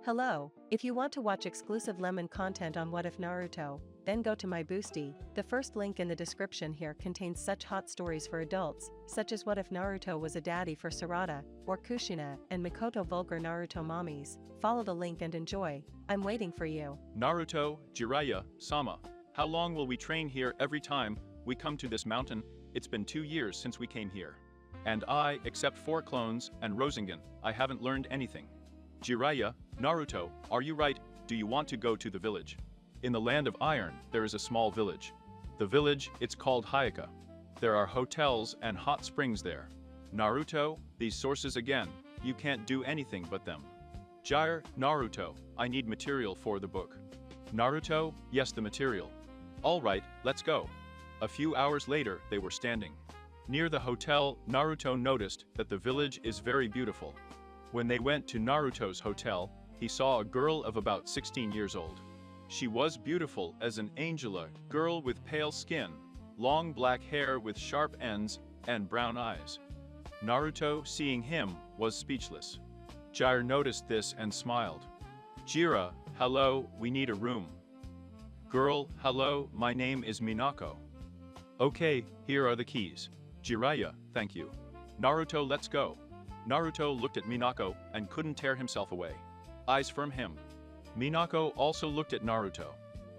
Hello, if you want to watch exclusive lemon content on What If Naruto, then go to my Boosty. The first link in the description here contains such hot stories for adults, such as what if Naruto was a daddy for Sarada, or Kushina and Mikoto vulgar Naruto mommies. Follow the link and enjoy. I'm waiting for you. Naruto, Jiraiya, Sama. How long will we train here every time we come to this mountain? It's been 2 years since we came here. And I, except 4 clones and Rasengan, I haven't learned anything. Jiraiya, Naruto, are you right? Do you want to go to the village? In the land of iron, there is a small village. The village, it's called Hayaka. There are hotels and hot springs there. Naruto, these sources again, you can't do anything but them. Jire, Naruto, I need material for the book. Naruto, yes, the material. All right, let's go. A few hours later, they were standing. Near the hotel, Naruto noticed that the village is very beautiful. When they went to Naruto's hotel, he saw a girl of about 16 years old. She was beautiful as an angela girl with pale skin, long black hair with sharp ends, and brown eyes. Naruto, seeing him, was speechless. Jire noticed this and smiled. Jira, hello, we need a room. Girl, hello, my name is Minako. Okay, here are the keys. Jiraiya, thank you. Naruto, let's go. Naruto looked at Minako and couldn't tear himself away. Eyes from him. Minako also looked at Naruto.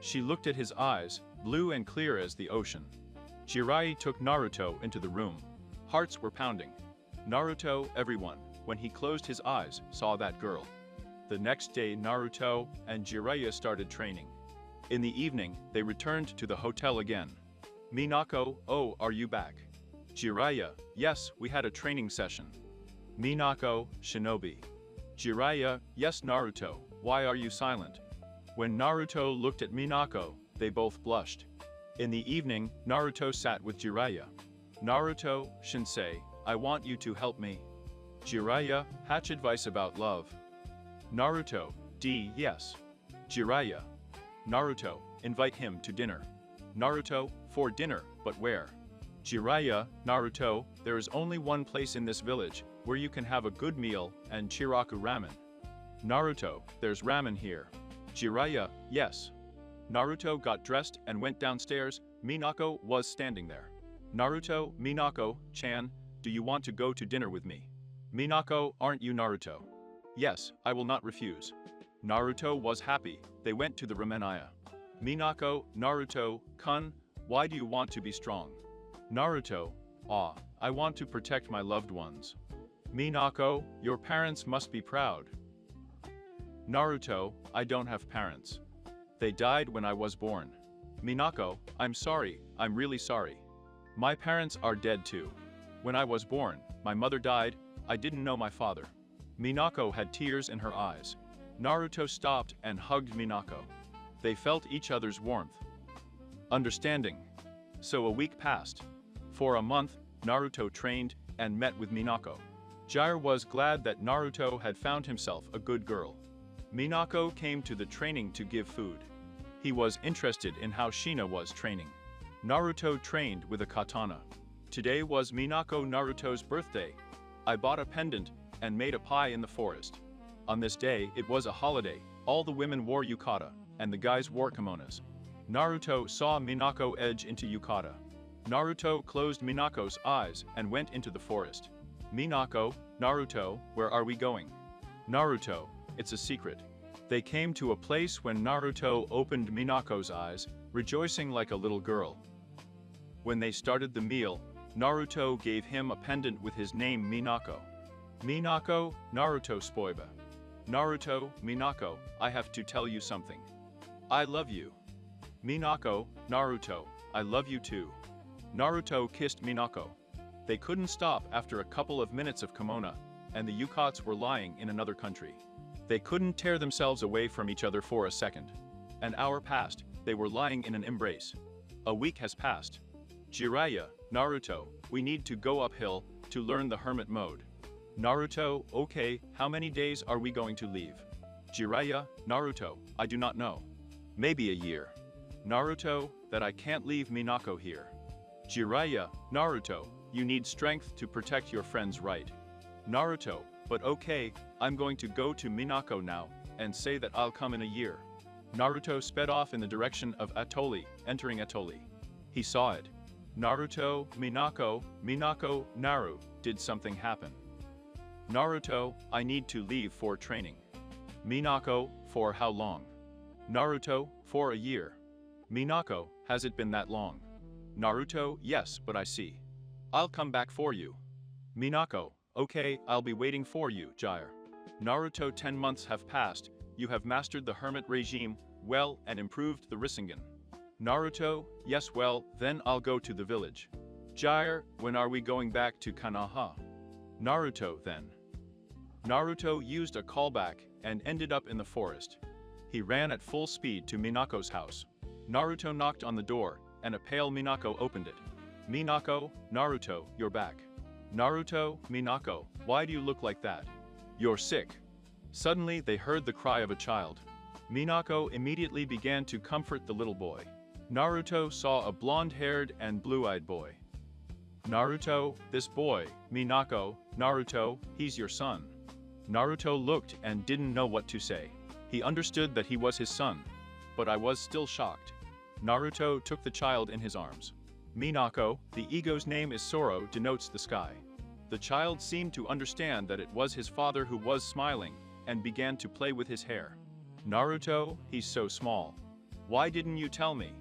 She looked at his eyes, blue and clear as the ocean. Jiraiya took Naruto into the room. Hearts were pounding. Naruto, everyone, when he closed his eyes, saw that girl. The next day Naruto and Jiraiya started training. In the evening, they returned to the hotel again. Minako, oh, are you back? Jiraiya, yes, we had a training session. Minako, Shinobi. Jiraiya, yes, Naruto, why are you silent? When Naruto looked at Minako, they both blushed. In the evening, Naruto sat with Jiraiya. Naruto, Shinsei, I want you to help me. Jiraiya, hatch advice about love. Naruto, yes. Jiraiya. Naruto, invite him to dinner. Naruto, for dinner, but where? Jiraiya, Naruto, there is only one place in this village where you can have a good meal and Chiraku ramen. Naruto, there's ramen here. Jiraiya, yes. Naruto got dressed and went downstairs. Minako was standing there. Naruto, Minako-chan, do you want to go to dinner with me? Minako, aren't you Naruto? Yes, I will not refuse. Naruto was happy. They went to the ramenaya. Minako, Naruto-kun, why do you want to be strong? Naruto, I want to protect my loved ones. Minako, your parents must be proud. Naruto, I don't have parents. They died when I was born. Minako, I'm sorry, I'm really sorry. My parents are dead too. When I was born, my mother died, I didn't know my father. Minako had tears in her eyes. Naruto stopped and hugged Minako. They felt each other's warmth. Understanding. So a week passed. For a month, Naruto trained and met with Minako. Jire was glad that Naruto had found himself a good girl. Minako came to the training to give food. He was interested in how Shina was training. Naruto trained with a katana. Today was Minako Naruto's birthday. I bought a pendant and made a pie in the forest. On this day, it was a holiday. All the women wore yukata, and the guys wore kimonos. Naruto saw Minako edge into yukata. Naruto closed Minako's eyes and went into the forest. Minako, Naruto, where are we going? Naruto, it's a secret. They came to a place when Naruto opened Minako's eyes, rejoicing like a little girl. When they started the meal, Naruto gave him a pendant with his name Minako. Minako, Naruto spoiba. Naruto, Minako, I have to tell you something. I love you. Minako, Naruto, I love you too. Naruto kissed Minako. They couldn't stop after a couple of minutes of kimono, and the yukats were lying in another country. They couldn't tear themselves away from each other for a second. An hour passed, they were lying in an embrace. A week has passed. Jiraiya, Naruto, we need to go uphill to learn the hermit mode. Naruto, okay, how many days are we going to leave? Jiraiya, Naruto, I do not know. Maybe a year. Naruto, that I can't leave Minako here. Jiraiya, Naruto, you need strength to protect your friend's right. Naruto, but okay, I'm going to go to Minako now, and say that I'll come in a year." Naruto sped off in the direction of Atoli, entering Atoli. He saw it. Naruto, Minako, Naru, did something happen? Naruto, I need to leave for training. Minako, for how long? Naruto, for a year. Minako, has it been that long? Naruto, yes, but I see. I'll come back for you. Minako, okay, I'll be waiting for you, Jair. Naruto, 10 months have passed, you have mastered the hermit regime, well, and improved the Rasengan. Naruto, yes, well, then I'll go to the village. Jair, when are we going back to Konoha? Naruto, then. Naruto used a callback and ended up in the forest. He ran at full speed to Minako's house. Naruto knocked on the door, and a pale Minako opened it. Minako, Naruto, you're back. Naruto, Minako, why do you look like that? You're sick. Suddenly they heard the cry of a child. Minako immediately began to comfort the little boy. Naruto saw a blonde-haired and blue-eyed boy. Naruto, this boy, Minako, Naruto, he's your son. Naruto looked and didn't know what to say. He understood that he was his son, but I was still shocked. Naruto took the child in his arms. Minako, the ego's name is Soro, denotes the sky. The child seemed to understand that it was his father who was smiling, and began to play with his hair. Naruto, he's so small. Why didn't you tell me?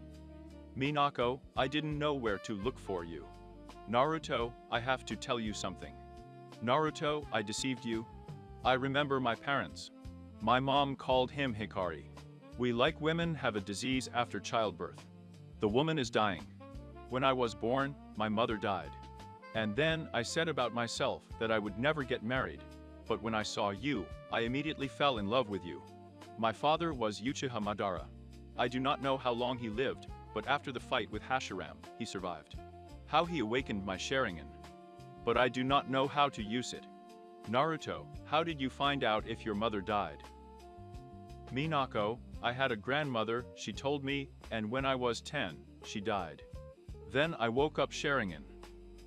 Minako, I didn't know where to look for you. Naruto, I have to tell you something. Naruto, I deceived you. I remember my parents. My mom called him Hikari. We like women have a disease after childbirth. The woman is dying. When I was born, my mother died. And then I said about myself that I would never get married. But when I saw you, I immediately fell in love with you. My father was Uchiha Madara. I do not know how long he lived, but after the fight with Hashiram, he survived. How he awakened my Sharingan. But I do not know how to use it. Naruto, how did you find out if your mother died? Minako, I had a grandmother, she told me, and when I was 10, she died. Then I woke up Sharingan.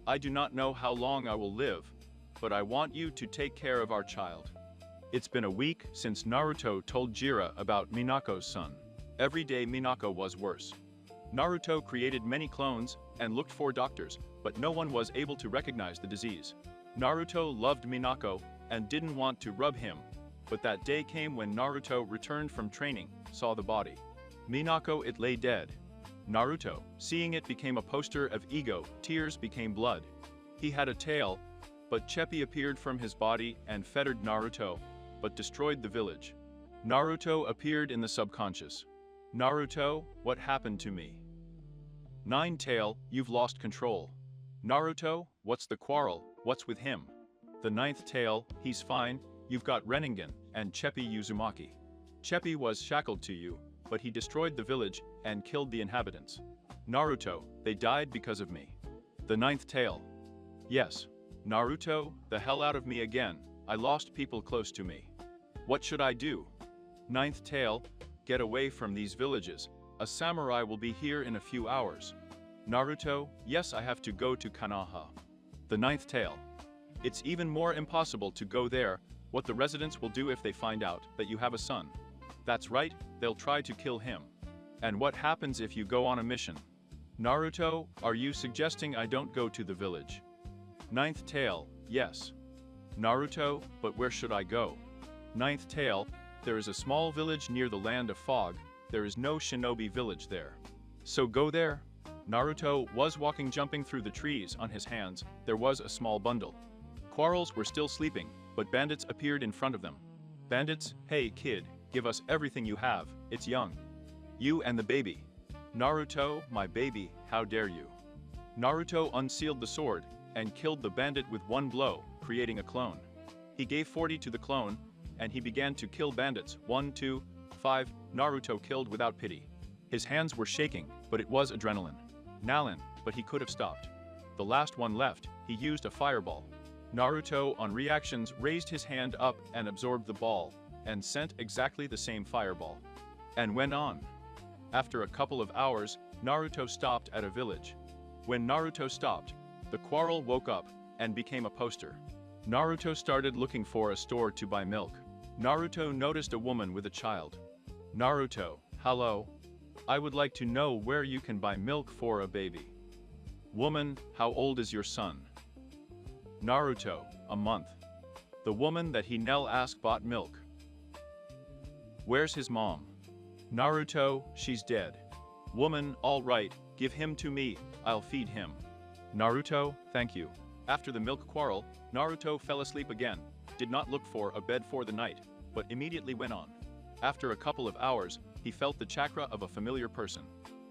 I do not know how long I will live, but I want you to take care of our child. It's been a week since Naruto told Jiraiya about Minako's son. Every day Minako was worse. Naruto created many clones and looked for doctors, but no one was able to recognize the disease. Naruto loved Minako and didn't want to rub him, but that day came when Naruto returned from training, saw the body. Minako, it lay dead. Naruto, seeing it, became a poster of ego, tears became blood. He had a tail, but Cheppi appeared from his body and fettered Naruto, but destroyed the village. Naruto appeared in the subconscious. Naruto, what happened to me? Nine-Tail, you've lost control. Naruto, what's the quarrel, what's with him? The Ninth Tail, he's fine, you've got Rinnegan and Cheppi Uzumaki. Cheppi was shackled to you, but he destroyed the village and killed the inhabitants. Naruto, they died because of me. The Ninth Tail. Yes. Naruto, the hell out of me again, I lost people close to me. What should I do? Ninth Tail, get away from these villages, a samurai will be here in a few hours. Naruto, yes, I have to go to Konoha. The Ninth Tail. It's even more impossible to go there, what the residents will do if they find out that you have a son. That's right, they'll try to kill him. And what happens if you go on a mission? Naruto, are you suggesting I don't go to the village? Ninth Tail, yes. Naruto, but where should I go? Ninth Tail, there is a small village near the land of fog, there is no shinobi village there. So go there. Naruto was walking, jumping through the trees. On his hands, there was a small bundle. Quarrels were still sleeping, but bandits appeared in front of them. Bandits, hey kid, give us everything you have, it's young. You and the baby. Naruto, my baby, how dare you? Naruto unsealed the sword and killed the bandit with one blow, creating a clone. He gave 40 to the clone, and he began to kill bandits. 1, 2, 5, Naruto killed without pity. His hands were shaking, but it was adrenaline. Nalan, but he could have stopped. The last one left, he used a fireball. Naruto, on reactions, raised his hand up and absorbed the ball, and sent exactly the same fireball. And went on. After a couple of hours, Naruto stopped at a village. When Naruto stopped, the quarrel woke up and became a poster. Naruto started looking for a store to buy milk. Naruto noticed a woman with a child. Naruto, hello. I would like to know where you can buy milk for a baby. Woman, how old is your son? Naruto, a month. The woman that he Nell asked bought milk. Where's his mom? Naruto, she's dead. Woman, all right, give him to me, I'll feed him. Naruto, thank you. After the milk quarrel, Naruto fell asleep again, did not look for a bed for the night, but immediately went on. After a couple of hours, he felt the chakra of a familiar person.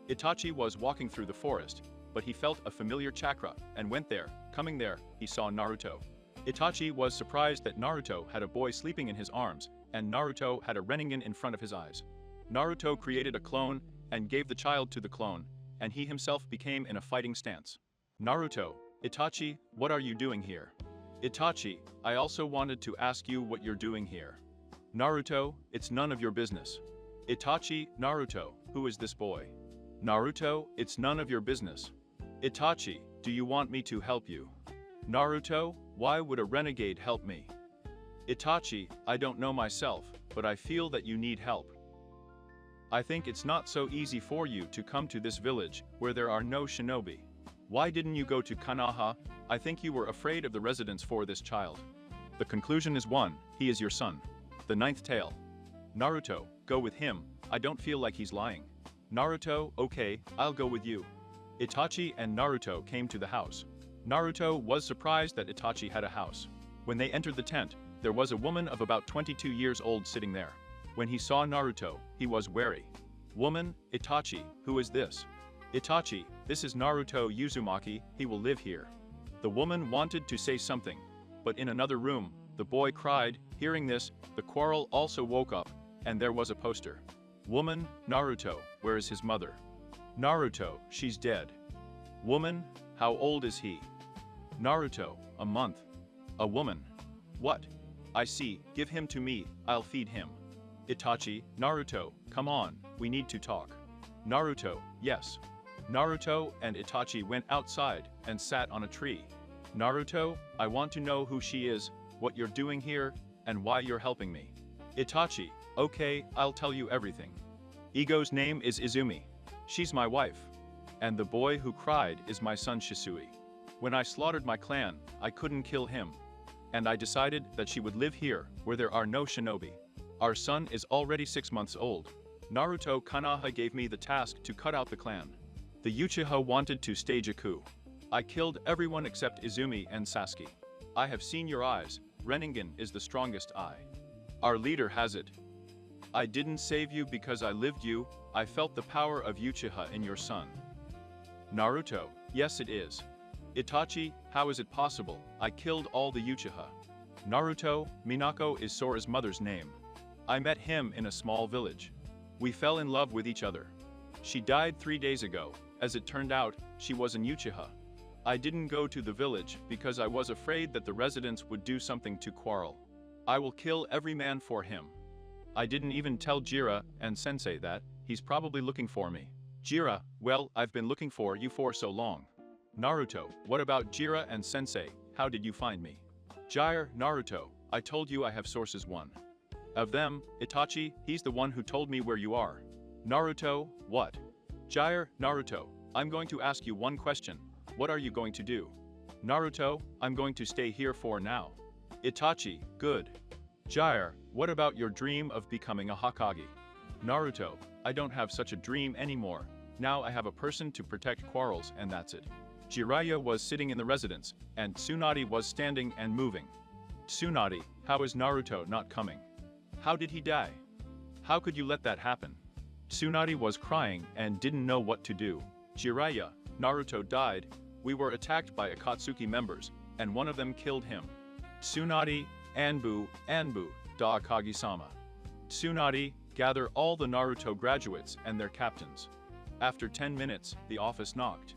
Itachi was walking through the forest, but he felt a familiar chakra and went there. Coming there, he saw Naruto. Itachi was surprised that Naruto had a boy sleeping in his arms, and Naruto had a Renningan in front of his eyes. Naruto created a clone and gave the child to the clone, and he himself became in a fighting stance. Naruto, Itachi, what are you doing here? Itachi, I also wanted to ask you what you're doing here. Naruto, it's none of your business. Itachi, Naruto, who is this boy? Naruto, it's none of your business. Itachi, do you want me to help you? Naruto, why would a renegade help me? Itachi, I don't know myself, but I feel that you need help. I think it's not so easy for you to come to this village where there are no shinobi. Why didn't you go to Konoha? I think you were afraid of the residence for this child. The conclusion is 1, he is your son. The 9th tale. Naruto, go with him, I don't feel like he's lying. Naruto, okay, I'll go with you. Itachi and Naruto came to the house. Naruto was surprised that Itachi had a house. When they entered the tent, there was a woman of about 22 years old sitting there. When he saw Naruto, he was wary. Woman, Itachi, who is this? Itachi, this is Naruto Uzumaki, he will live here. The woman wanted to say something, but in another room, the boy cried. Hearing this, the quarrel also woke up, and there was a poster. Woman, Naruto, where is his mother? Naruto, she's dead. Woman, how old is he? Naruto, a month. A woman. What? I see, give him to me, I'll feed him. Itachi, Naruto, come on, we need to talk. Naruto, yes. Naruto and Itachi went outside and sat on a tree. Naruto, I want to know who she is, what you're doing here, and why you're helping me. Itachi, okay, I'll tell you everything. Igo's name is Izumi. She's my wife. And the boy who cried is my son Shisui. When I slaughtered my clan, I couldn't kill him. And I decided that she would live here, where there are no shinobi. Our son is already 6 months old. Naruto Konoha gave me the task to cut out the clan. The Uchiha wanted to stage a coup. I killed everyone except Izumi and Sasuke. I have seen your eyes, Renningan is the strongest eye. Our leader has it. I didn't save you because I lived you, I felt the power of Uchiha in your son. Naruto, yes it is. Itachi, how is it possible? I killed all the Uchiha. Naruto, Minako is Sora's mother's name. I met him in a small village. We fell in love with each other. She died 3 days ago. As it turned out, she was an Uchiha. I didn't go to the village because I was afraid that the residents would do something to quarrel. I will kill every man for him. I didn't even tell Jiraiya and Sensei that, he's probably looking for me. Jiraiya, well, I've been looking for you for so long. Naruto, what about Jiraiya and Sensei, how did you find me? Jiraiya, Naruto, I told you I have sources. One of them, Itachi, he's the one who told me where you are. Naruto, what? Jiraiya, Naruto, I'm going to ask you one question. What are you going to do? Naruto, I'm going to stay here for now. Itachi, good. Jiraiya, what about your dream of becoming a Hokage? Naruto, I don't have such a dream anymore. Now I have a person to protect quarrels and that's it. Jiraiya was sitting in the residence, and Tsunade was standing and moving. Tsunade, how is Naruto not coming? How did he die? How could you let that happen? Tsunade was crying and didn't know what to do. Jiraiya, Naruto died. We were attacked by Akatsuki members, and one of them killed him. Tsunade, Anbu, da Akagi-sama. Tsunade, gather all the Naruto graduates and their captains. After 10 minutes, the office knocked.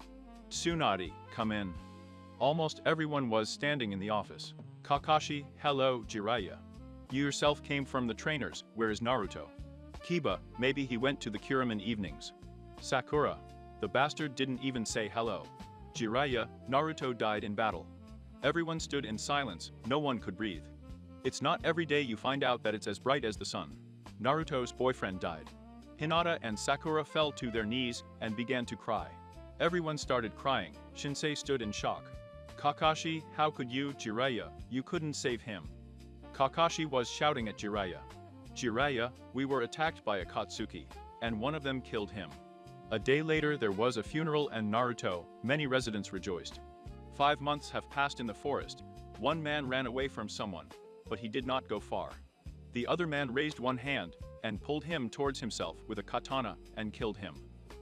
Tsunade, come in. Almost everyone was standing in the office. Kakashi, hello, Jiraiya. You yourself came from the trainers, where is Naruto? Kiba, maybe he went to the Kuriman evenings. Sakura, the bastard didn't even say hello. Jiraiya, Naruto died in battle. Everyone stood in silence, no one could breathe. It's not every day you find out that it's as bright as the sun. Naruto's boyfriend died. Hinata and Sakura fell to their knees and began to cry. Everyone started crying. Shinsei stood in shock. Kakashi, how could you, Jiraiya, you couldn't save him. Kakashi was shouting at Jiraiya. Jiraiya, we were attacked by Akatsuki, and one of them killed him. A day later there was a funeral and Naruto, many residents rejoiced. 5 months have passed in the forest. One man ran away from someone, but he did not go far. The other man raised one hand and pulled him towards himself with a katana and killed him.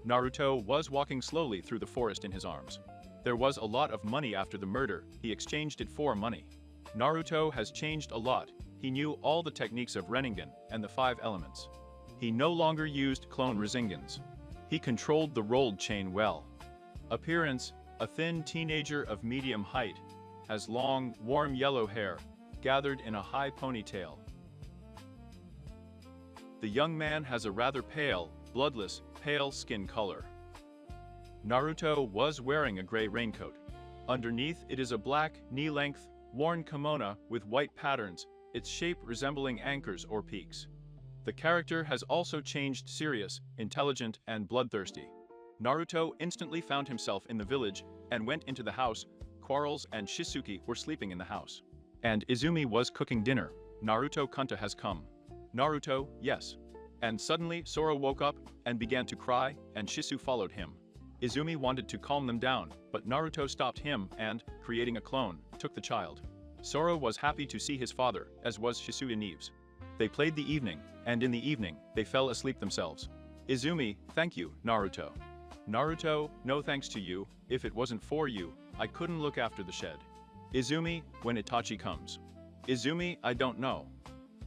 Naruto was walking slowly through the forest in his arms. There was a lot of money after the murder, he exchanged it for money. Naruto has changed a lot, he knew all the techniques of Rinnegan and the 5 elements. He no longer used clone Razengans. He controlled the rolled chain well. Appearance, a thin teenager of medium height, has long, warm yellow hair, gathered in a high ponytail. The young man has a rather pale, bloodless, pale skin color. Naruto was wearing a gray raincoat. Underneath it is a black, knee-length, worn kimono with white patterns, its shape resembling anchors or peaks. The character has also changed serious, intelligent, and bloodthirsty. Naruto instantly found himself in the village and went into the house. Quarrels and Shisuke were sleeping in the house. And Izumi was cooking dinner. Naruto Kunta has come. Naruto, yes. And suddenly Sora woke up and began to cry, and Shisu followed him. Izumi wanted to calm them down, but Naruto stopped him and, creating a clone, took the child. Sora was happy to see his father, as was Shisu and Ino'S. They played the evening, and in the evening, they fell asleep themselves. Izumi, thank you, Naruto. Naruto, no thanks to you, if it wasn't for you, I couldn't look after the shed. Izumi, when Itachi comes. Izumi, I don't know.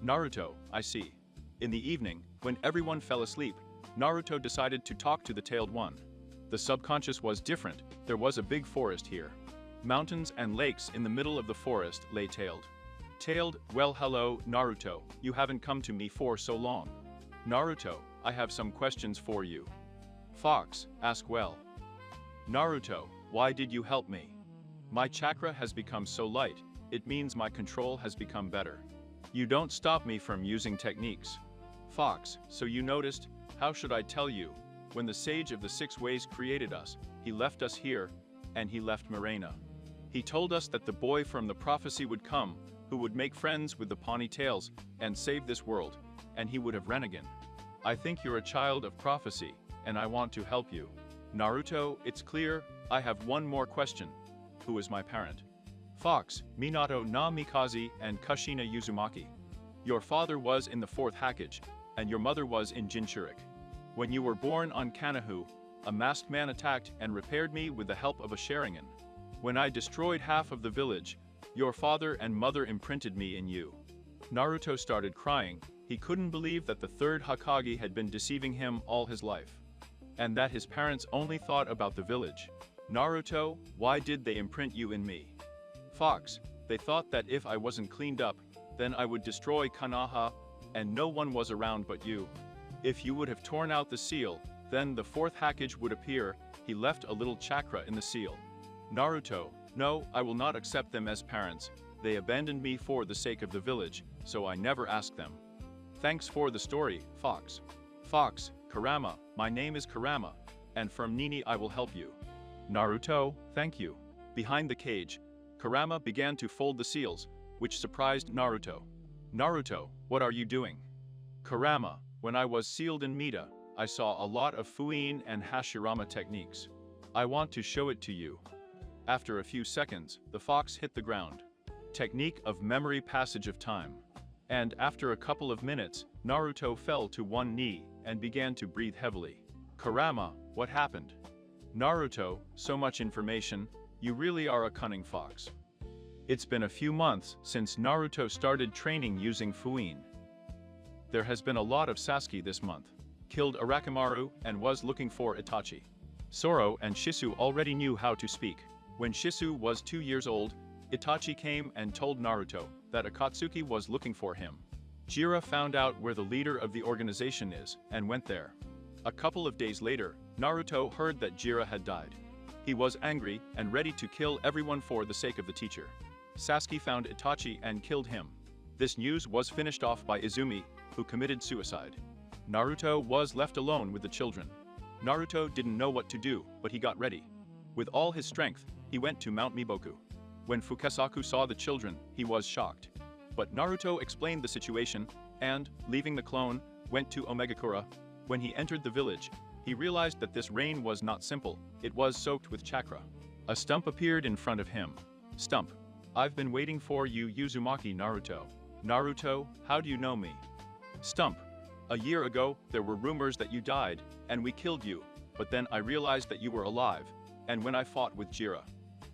Naruto, I see. In the evening, when everyone fell asleep, Naruto decided to talk to the tailed one. The subconscious was different, there was a big forest here. Mountains and lakes in the middle of the forest lay tailed. Tailed, well hello, Naruto, you haven't come to me for so long. Naruto, I have some questions for you. Fox, ask well. Naruto, why did you help me? My chakra has become so light, it means my control has become better. You don't stop me from using techniques. Fox, so you noticed, how should I tell you? When the sage of the 6 ways created us, he left us here, and he left Marina. He told us that the boy from the prophecy would come, who would make friends with the Pawnee Tails and save this world, and he would have Rinnegan. I think you're a child of prophecy, and I want to help you. Naruto, it's clear, I have one more question. Who is my parent? Fox, Minato na Mikaze and Kushina Uzumaki. Your father was in the 4th Hokage, and your mother was in Jinchurik. When you were born on Kanahu, a masked man attacked and repaired me with the help of a Sharingan. When I destroyed half of the village, your father and mother imprinted me in you. Naruto started crying. He couldn't believe that the 3rd Hokage had been deceiving him all his life. And that his parents only thought about the village. Naruto, why did they imprint you in me? Fox, they thought that if I wasn't cleaned up, then I would destroy Konoha, and no one was around but you. If you would have torn out the seal, then the 4th Hokage would appear. He left a little chakra in the seal. Naruto, no, I will not accept them as parents. They abandoned me for the sake of the village, so I never asked them. Thanks for the story, Fox. Fox, Kurama, my name is Kurama, and from Nini I will help you. Naruto, thank you. Behind the cage, Kurama began to fold the seals, which surprised Naruto. Naruto, what are you doing? Kurama, when I was sealed in Mita, I saw a lot of Fuin and Hashirama techniques. I want to show it to you. After a few seconds, the fox hit the ground. Technique of memory passage of time. And after a couple of minutes, Naruto fell to one knee and began to breathe heavily. Kurama, what happened? Naruto, so much information, you really are a cunning fox. It's been a few months since Naruto started training using Fuin. There has been a lot of Sasuke this month. Killed Orochimaru and was looking for Itachi. Zoro and Shisu already knew how to speak. When Shisu was 2 years old, Itachi came and told Naruto that Akatsuki was looking for him. Jiraiya found out where the leader of the organization is and went there. A couple of days later, Naruto heard that Jiraiya had died. He was angry and ready to kill everyone for the sake of the teacher. Sasuke found Itachi and killed him. This news was finished off by Izumi, who committed suicide. Naruto was left alone with the children. Naruto didn't know what to do, but he got ready. With all his strength, he went to Mount Miboku. When Fukasaku saw the children, he was shocked. But Naruto explained the situation, and, leaving the clone, went to Omegakura. When he entered the village, he realized that this rain was not simple, it was soaked with chakra. A stump appeared in front of him. Stump. I've been waiting for you, Uzumaki Naruto. Naruto, how do you know me? Stump. A year ago, there were rumors that you died, and we killed you, but then I realized that you were alive, and when I fought with Jiraiya,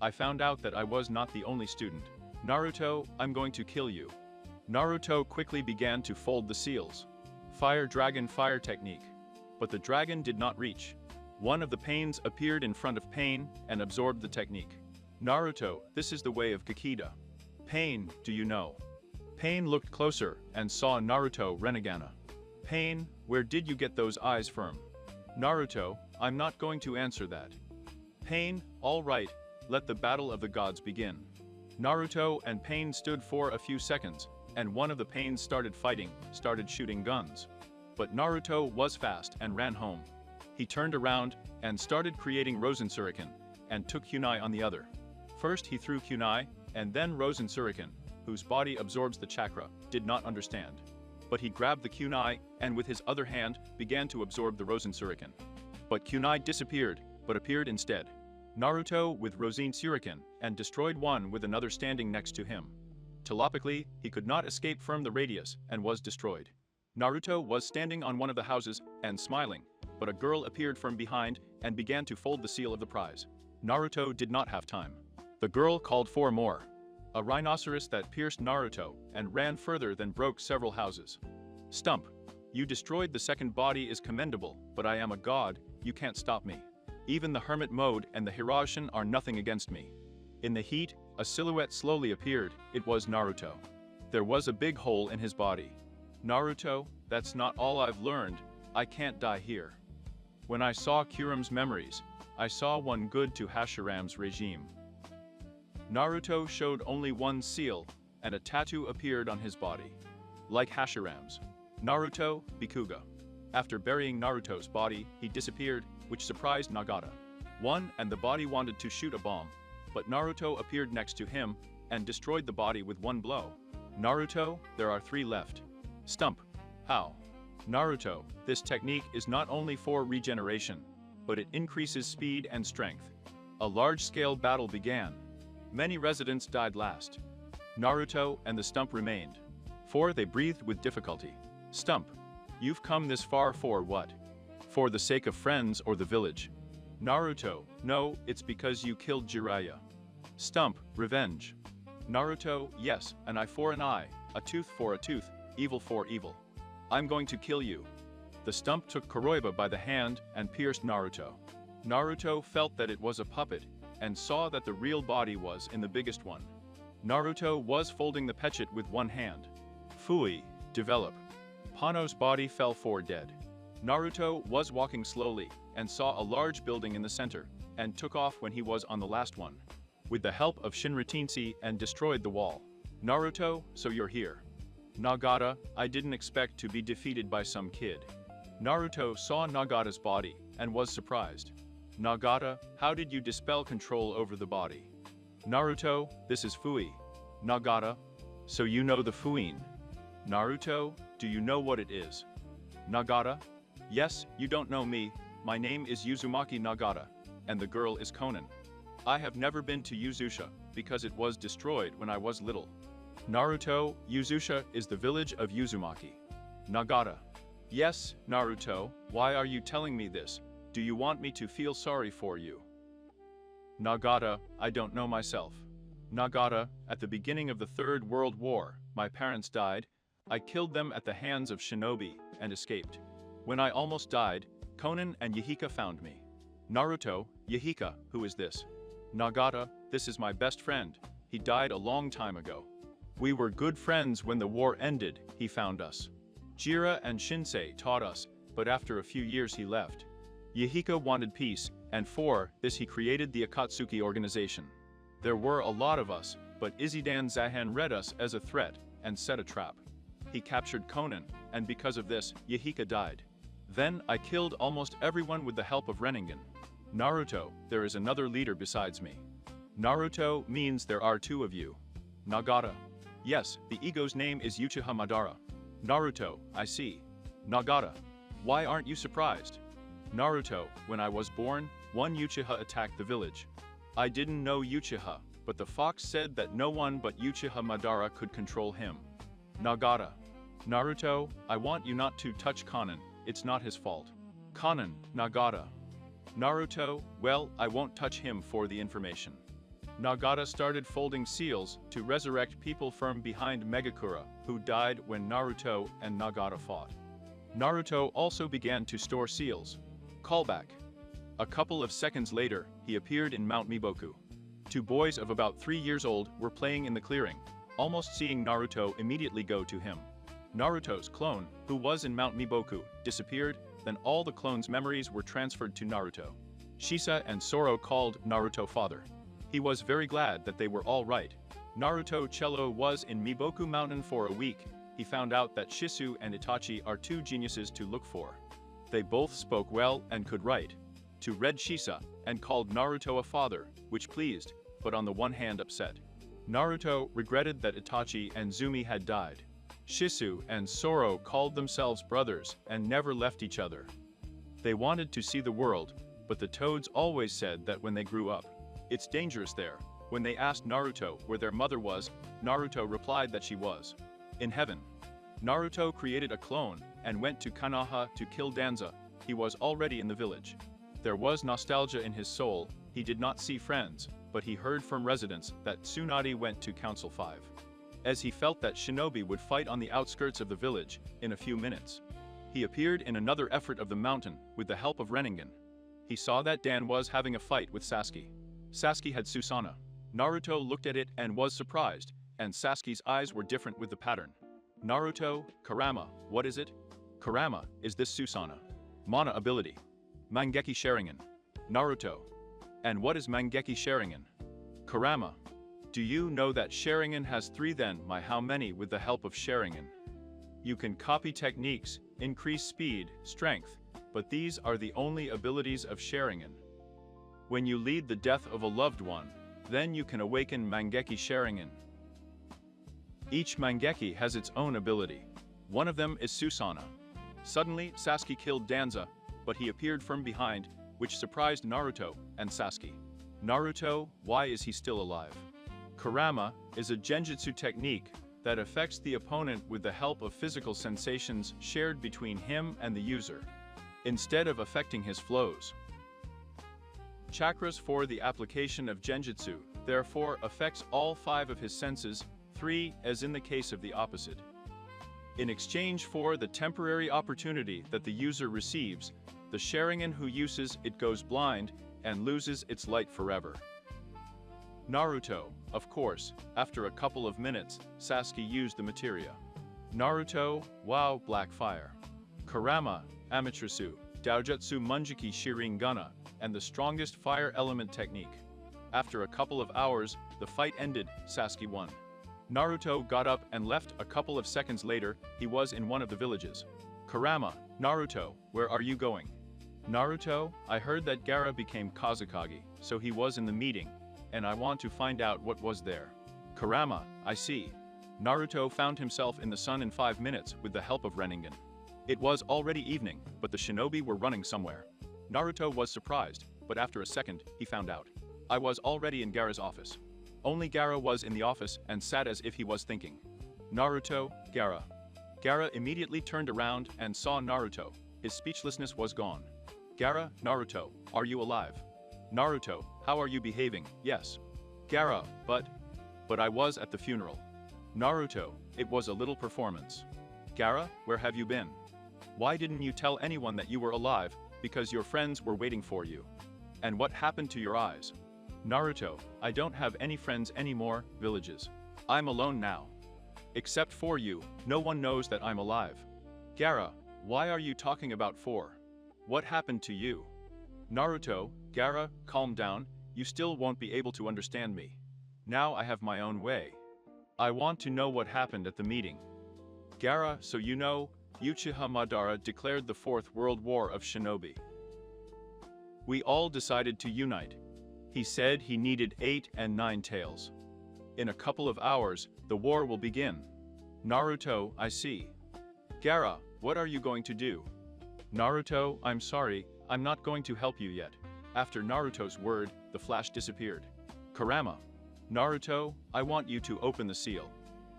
I found out that I was not the only student. Naruto, I'm going to kill you. Naruto quickly began to fold the seals. Fire Dragon Fire Technique. But the dragon did not reach. One of the pains appeared in front of Pain and absorbed the technique. Naruto, this is the way of Kakida. Pain, do you know? Pain looked closer and saw Naruto Renegana. Pain, where did you get those eyes from? Naruto, I'm not going to answer that. Pain, all right, let the battle of the gods begin. Naruto and Pain stood for a few seconds, and one of the Pains started fighting, started shooting guns. But Naruto was fast and ran home. He turned around and started creating Rosen Shuriken, and took kunai on the other. First he threw kunai, and then Rosen Shuriken, whose body absorbs the chakra, did not understand. But he grabbed the kunai, and with his other hand, began to absorb the Rosen Shuriken. But kunai disappeared, but appeared instead. Naruto with Rosen Shuriken, and destroyed one with another standing next to him. Telepathy, he could not escape from the radius, and was destroyed. Naruto was standing on one of the houses, and smiling, but a girl appeared from behind, and began to fold the seal of the prize. Naruto did not have time. The girl called for more. A rhinoceros that pierced Naruto, and ran further than broke several houses. Stump. You destroyed the second body is commendable, but I am a god, you can't stop me. Even the hermit mode and the Hiroshin are nothing against me. In the heat, a silhouette slowly appeared, it was Naruto. There was a big hole in his body. Naruto, that's not all I've learned, I can't die here. When I saw Kurum's memories, I saw one good to Hashiram's regime. Naruto showed only one seal, and a tattoo appeared on his body. Like Hashiram's. Naruto, Bikuga. After burying Naruto's body, he disappeared, which surprised Nagata. One and the body wanted to shoot a bomb, but Naruto appeared next to him, and destroyed the body with one blow. Naruto, there are 3 left. Stump. How? Naruto, this technique is not only for regeneration, but it increases speed and strength. A large-scale battle began. Many residents died last. Naruto and the stump remained. 4 they breathed with difficulty. Stump. You've come this far for what? For the sake of friends or the village? Naruto, no, it's because you killed Jiraiya. Stump, revenge. Naruto, yes, an eye for an eye, a tooth for a tooth, evil for evil. I'm going to kill you. The stump took Kuroiba by the hand and pierced Naruto. Naruto felt that it was a puppet, and saw that the real body was in the biggest one. Naruto was folding the pechet with one hand. Fui, develop. Pano's body fell for dead. Naruto was walking slowly, and saw a large building in the center, and took off when he was on the last one. With the help of Shinra-tensei and destroyed the wall. Naruto, so you're here. Nagata, I didn't expect to be defeated by some kid. Naruto saw Nagata's body, and was surprised. Nagata, how did you dispel control over the body? Naruto, this is Fui. Nagata, so you know the Fuin. Naruto, do you know what it is? Nagata, yes, you don't know me, my name is Uzumaki Nagata, and the girl is Konan. I have never been to Uzusha, because it was destroyed when I was little. Naruto, Uzusha is the village of Uzumaki. Nagata, yes, Naruto, why are you telling me this? Do you want me to feel sorry for you? Nagata, I don't know myself. Nagata, at the beginning of the Third World War, my parents died. I killed them at the hands of shinobi, and escaped. When I almost died, Konan and Yahika found me. Naruto, Yahika, who is this? Nagata, this is my best friend. He died a long time ago. We were good friends when the war ended, he found us. Jiraiya and Shinsei taught us, but after a few years he left. Yahika wanted peace, and for this he created the Akatsuki organization. There were a lot of us, but Izzidan Zahan read us as a threat, and set a trap. He captured Conan, and because of this, Yahika died. Then I killed almost everyone with the help of Renningen. Naruto, there is another leader besides me. Naruto means there are two of you. Nagata. Yes, the ego's name is Uchiha Madara. Naruto, I see. Nagata. Why aren't you surprised? Naruto, when I was born, one Uchiha attacked the village. I didn't know Uchiha, but the fox said that no one but Uchiha Madara could control him. Nagata. Naruto, I want you not to touch Conan, it's not his fault. Conan, Nagata. Naruto, well, I won't touch him for the information. Nagata started folding seals to resurrect people from behind Megakura, who died when Naruto and Nagata fought. Naruto also began to store seals. Callback. A couple of seconds later, he appeared in Mount Miboku. Two boys of about 3 years old were playing in the clearing, almost seeing Naruto immediately go to him. Naruto's clone, who was in Mount Miboku, disappeared, then all the clone's memories were transferred to Naruto. Shisa and Soro called Naruto father. He was very glad that they were all right. Naruto Cello was in Miboku Mountain for a week. He found out that Shisu and Itachi are two geniuses to look for. They both spoke well and could write. To read Shisa, and called Naruto a father, which pleased, but on the one hand upset. Naruto regretted that Itachi and Zumi had died. Shisu and Soro called themselves brothers and never left each other. They wanted to see the world, but the toads always said that when they grew up, it's dangerous there. When they asked Naruto where their mother was, Naruto replied that she was in heaven. Naruto created a clone and went to Konoha to kill Danza. He was already in the village. There was nostalgia in his soul. He did not see friends, but he heard from residents that Tsunade went to Council 5. As he felt that Shinobi would fight on the outskirts of the village in a few minutes. He appeared in another effort of the mountain with the help of Renningen. He saw that Dan was having a fight with Sasuke. Sasuke had Susanoo. Naruto looked at it and was surprised, and Sasuke's eyes were different with the pattern. Naruto, Kurama, what is it? Kurama, is this Susanoo? Mana ability. Mangeki Sharingan. Naruto. And what is Mangeki Sharingan? Kurama. Do you know that Sharingan has 3 then my how many with the help of Sharingan? You can copy techniques, increase speed, strength, but these are the only abilities of Sharingan. When you lead the death of a loved one, then you can awaken Mangeki Sharingan. Each Mangeki has its own ability. One of them is Susanoo. Suddenly, Sasuke killed Danza, but he appeared from behind, which surprised Naruto and Sasuke. Naruto, why is he still alive? Kurama is a genjutsu technique that affects the opponent with the help of physical sensations shared between him and the user, instead of affecting his flows. Chakras for the application of genjutsu, therefore, affects all 5 of his senses, 3 as in the case of the opposite. In exchange for the temporary opportunity that the user receives, the Sharingan who uses it goes blind and loses its light forever. Naruto, of course, after a couple of minutes, Sasuke used the materia. Naruto, wow, black fire. Kurama, Amaterasu, Daojutsu Mungeki Sharingana, and the strongest fire element technique. After a couple of hours, the fight ended, Sasuke won. Naruto got up and left. A couple of seconds later, he was in one of the villages. Kurama, Naruto, where are you going? Naruto, I heard that Gaara became Kazekage, so he was in the meeting, and I want to find out what was there. Kurama, I see. Naruto found himself in the sun in 5 minutes with the help of Renningen. It was already evening, but the shinobi were running somewhere. Naruto was surprised, but after a second, he found out. I was already in Gaara's office. Only Gaara was in the office and sat as if he was thinking. Naruto, Gaara. Gaara immediately turned around and saw Naruto. His speechlessness was gone. Gaara, Naruto, are you alive? Naruto, how are you behaving? Yes. Gaara, but I was at the funeral. Naruto, it was a little performance. Gaara, where have you been? Why didn't you tell anyone that you were alive? Because your friends were waiting for you. And what happened to your eyes? Naruto, I don't have any friends anymore, villages. I'm alone now. Except for you, no one knows that I'm alive. Gaara, why are you talking about 4? What happened to you? Naruto, Gaara, calm down, you still won't be able to understand me. Now I have my own way. I want to know what happened at the meeting. Gaara, so you know, Uchiha Madara declared the Fourth World War of Shinobi. We all decided to unite. He said he needed 8 and 9 tails. In a couple of hours, the war will begin. Naruto, I see. Gaara, what are you going to do? Naruto, I'm sorry, I'm not going to help you yet. After Naruto's word, the flash disappeared. Kurama. Naruto, I want you to open the seal.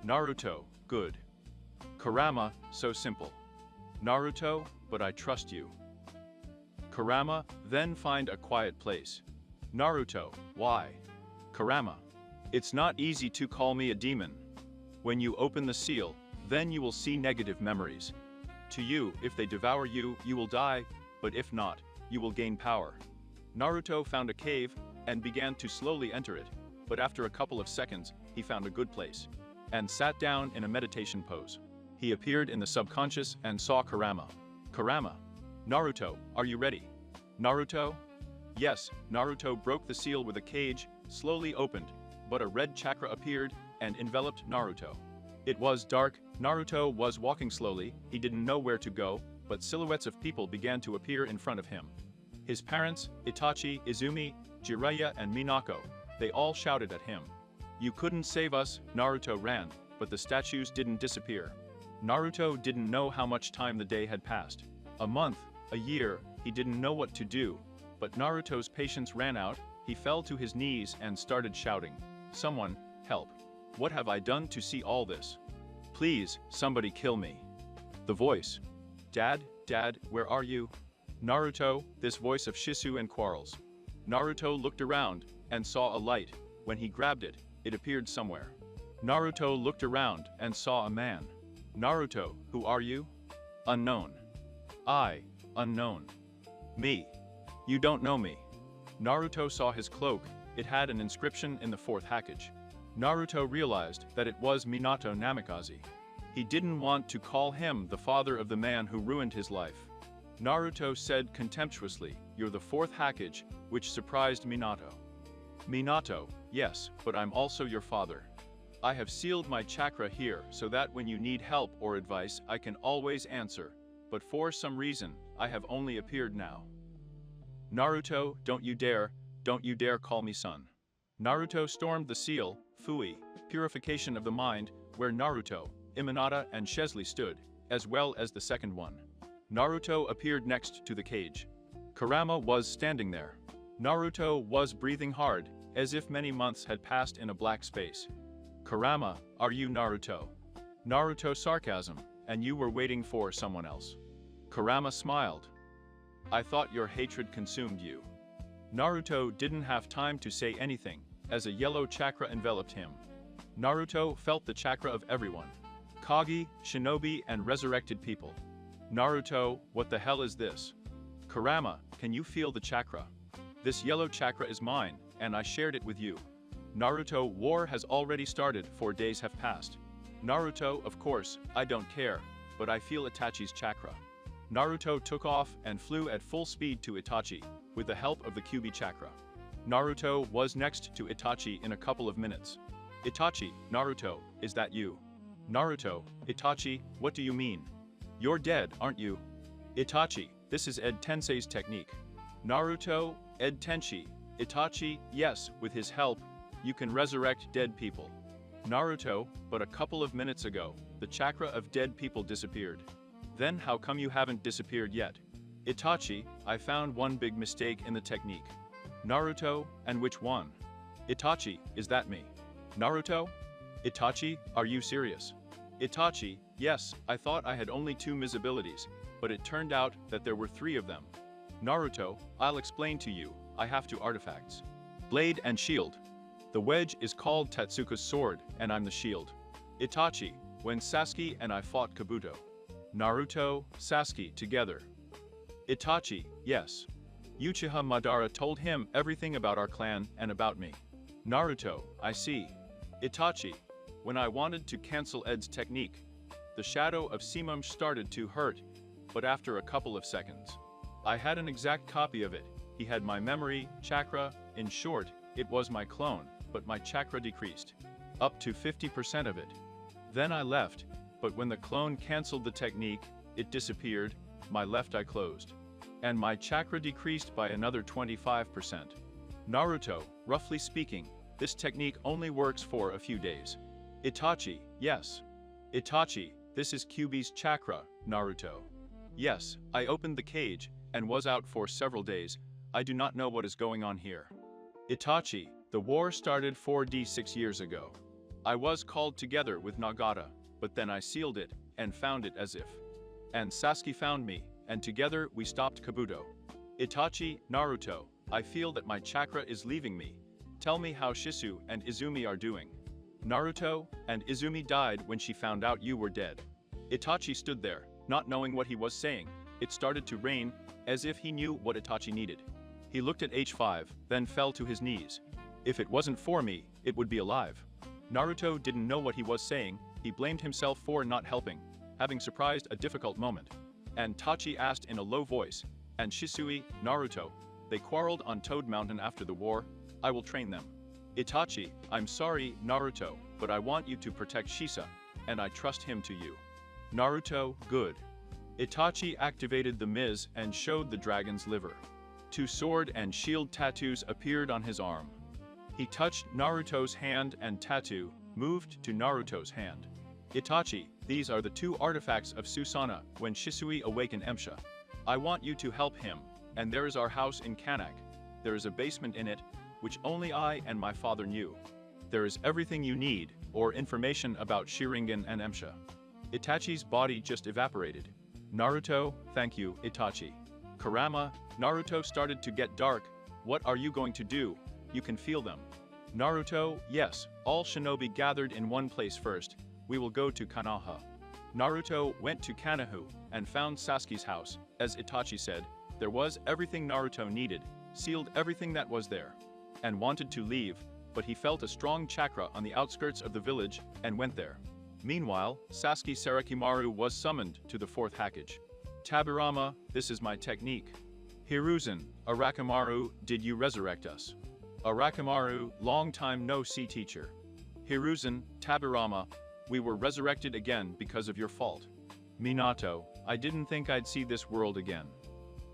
Naruto, good. Kurama, so simple. Naruto, but I trust you. Kurama, then find a quiet place. Naruto, why? Kurama, it's not easy to call me a demon. When you open the seal, then you will see negative memories. To you, if they devour you, you will die, but if not, you will gain power. Naruto found a cave and began to slowly enter it, but after a couple of seconds, he found a good place and sat down in a meditation pose. He appeared in the subconscious and saw Kurama. Kurama. Naruto, are you ready? Naruto? Yes, Naruto broke the seal with a cage, slowly opened, but a red chakra appeared and enveloped Naruto. It was dark, Naruto was walking slowly, he didn't know where to go, but silhouettes of people began to appear in front of him. His parents, Itachi, Izumi, Jiraiya and Minako, they all shouted at him. You couldn't save us, Naruto ran, but the statues didn't disappear. Naruto didn't know how much time the day had passed. A month, a year, he didn't know what to do, but Naruto's patience ran out, he fell to his knees and started shouting. Someone, help. What have I done to see all this? Please, somebody kill me. The voice. Dad, where are you? Naruto, this voice of Shisu and quarrels. Naruto looked around and saw a light. When he grabbed it, it appeared somewhere. Naruto looked around and saw a man. Naruto, who are you? Unknown. I, unknown. Me. You don't know me. Naruto saw his cloak, it had an inscription in the fourth package. Naruto realized that it was Minato Namikaze. He didn't want to call him the father of the man who ruined his life. Naruto said contemptuously, "You're the fourth package," which surprised Minato. Minato, yes, but I'm also your father. I have sealed my chakra here so that when you need help or advice I can always answer, but for some reason, I have only appeared now. Naruto, don't you dare call me son. Naruto stormed the seal, Fui, purification of the mind, where Naruto, Imanata and Chesley stood, as well as the second one. Naruto appeared next to the cage. Kurama was standing there. Naruto was breathing hard, as if many months had passed in a black space. Kurama, are you Naruto? Naruto sarcasm, and you were waiting for someone else. Kurama smiled. I thought your hatred consumed you. Naruto didn't have time to say anything, as a yellow chakra enveloped him. Naruto felt the chakra of everyone. Kage, shinobi, and resurrected people. Naruto, what the hell is this? Kurama, can you feel the chakra? This yellow chakra is mine, and I shared it with you. Naruto, war has already started, 4 days have passed. Naruto, of course, I don't care, but I feel Itachi's chakra. Naruto took off and flew at full speed to Itachi, with the help of the Kyuubi chakra. Naruto was next to Itachi in a couple of minutes. Itachi, Naruto, is that you? Naruto, Itachi, what do you mean? You're dead, aren't you? Itachi, this is Ed Tensei's technique. Naruto, Ed Tenshi, Itachi, yes, with his help, you can resurrect dead people. Naruto, but a couple of minutes ago, the chakra of dead people disappeared. Then how come you haven't disappeared yet? Itachi, I found one big mistake in the technique. Naruto, and which one? Itachi, is that me? Naruto? Itachi, are you serious? Itachi, yes, I thought I had only 2 Miz abilities, but it turned out that there were 3 of them. Naruto, I'll explain to you, I have 2 artifacts. Blade and shield. The wedge is called Tatsuka's sword, and I'm the shield. Itachi, when Sasuke and I fought Kabuto. Naruto, Sasuke together. Itachi, yes. Uchiha Madara told him everything about our clan and about me. Naruto, I see. Itachi, when I wanted to cancel Ed's technique, the shadow of Simum started to hurt, but after a couple of seconds. I had an exact copy of it. He had my memory, chakra, in short, it was my clone, but my chakra decreased. up to 50% of it. Then I left, but when the clone cancelled the technique, it disappeared, my left eye closed. And my chakra decreased by another 25%. Naruto, roughly speaking, this technique only works for a few days. Itachi, yes. Itachi, this is Kyuubi's chakra, Naruto. Yes, I opened the cage, and was out for several days. I do not know what is going on here. Itachi, the war started 4D6 years ago. I was called together with Nagata, but then I sealed it, and found it as if. And Sasuke found me, and together we stopped Kabuto. Itachi, Naruto, I feel that my chakra is leaving me. Tell me how Shisu and Izumi are doing. Naruto, and Izumi died when she found out you were dead. Itachi stood there, not knowing what he was saying. It started to rain, as if he knew what Itachi needed. He looked at H5, then fell to his knees. If it wasn't for me, it would be alive. Naruto didn't know what he was saying, he blamed himself for not helping, having surprised a difficult moment. And Tachi asked in a low voice, and Shisui, Naruto, they quarreled on Toad Mountain after the war, I will train them. Itachi, I'm sorry, Naruto, but I want you to protect Shisa, and I trust him to you. Naruto, good. Itachi activated the Miz and showed the dragon's liver. 2 sword and shield tattoos appeared on his arm. He touched Naruto's hand and tattoo moved to Naruto's hand. Itachi, these are the 2 artifacts of Susanoo when Shisui awakened Emsha. I want you to help him, and there is our house in Kanak. There is a basement in it, which only I and my father knew. There is everything you need, or information about Sharingan and Emsha. Itachi's body just evaporated. Naruto, thank you, Itachi. Kurama, Naruto started to get dark. What are you going to do? You can feel them. Naruto, yes, all shinobi gathered in one place first. We will go to Konoha. Naruto went to Konoha and found Sasuke's house. As Itachi said, there was everything Naruto needed, sealed everything that was there, and wanted to leave, but he felt a strong chakra on the outskirts of the village and went there. Meanwhile, Sasuke Sarakimaru was summoned to the 4th Hokage. Tobirama, this is my technique. Hiruzen, Arakamaru, did you resurrect us? Arakamaru, long time no see teacher. Hiruzen, Tobirama, we were resurrected again because of your fault. Minato, I didn't think I'd see this world again.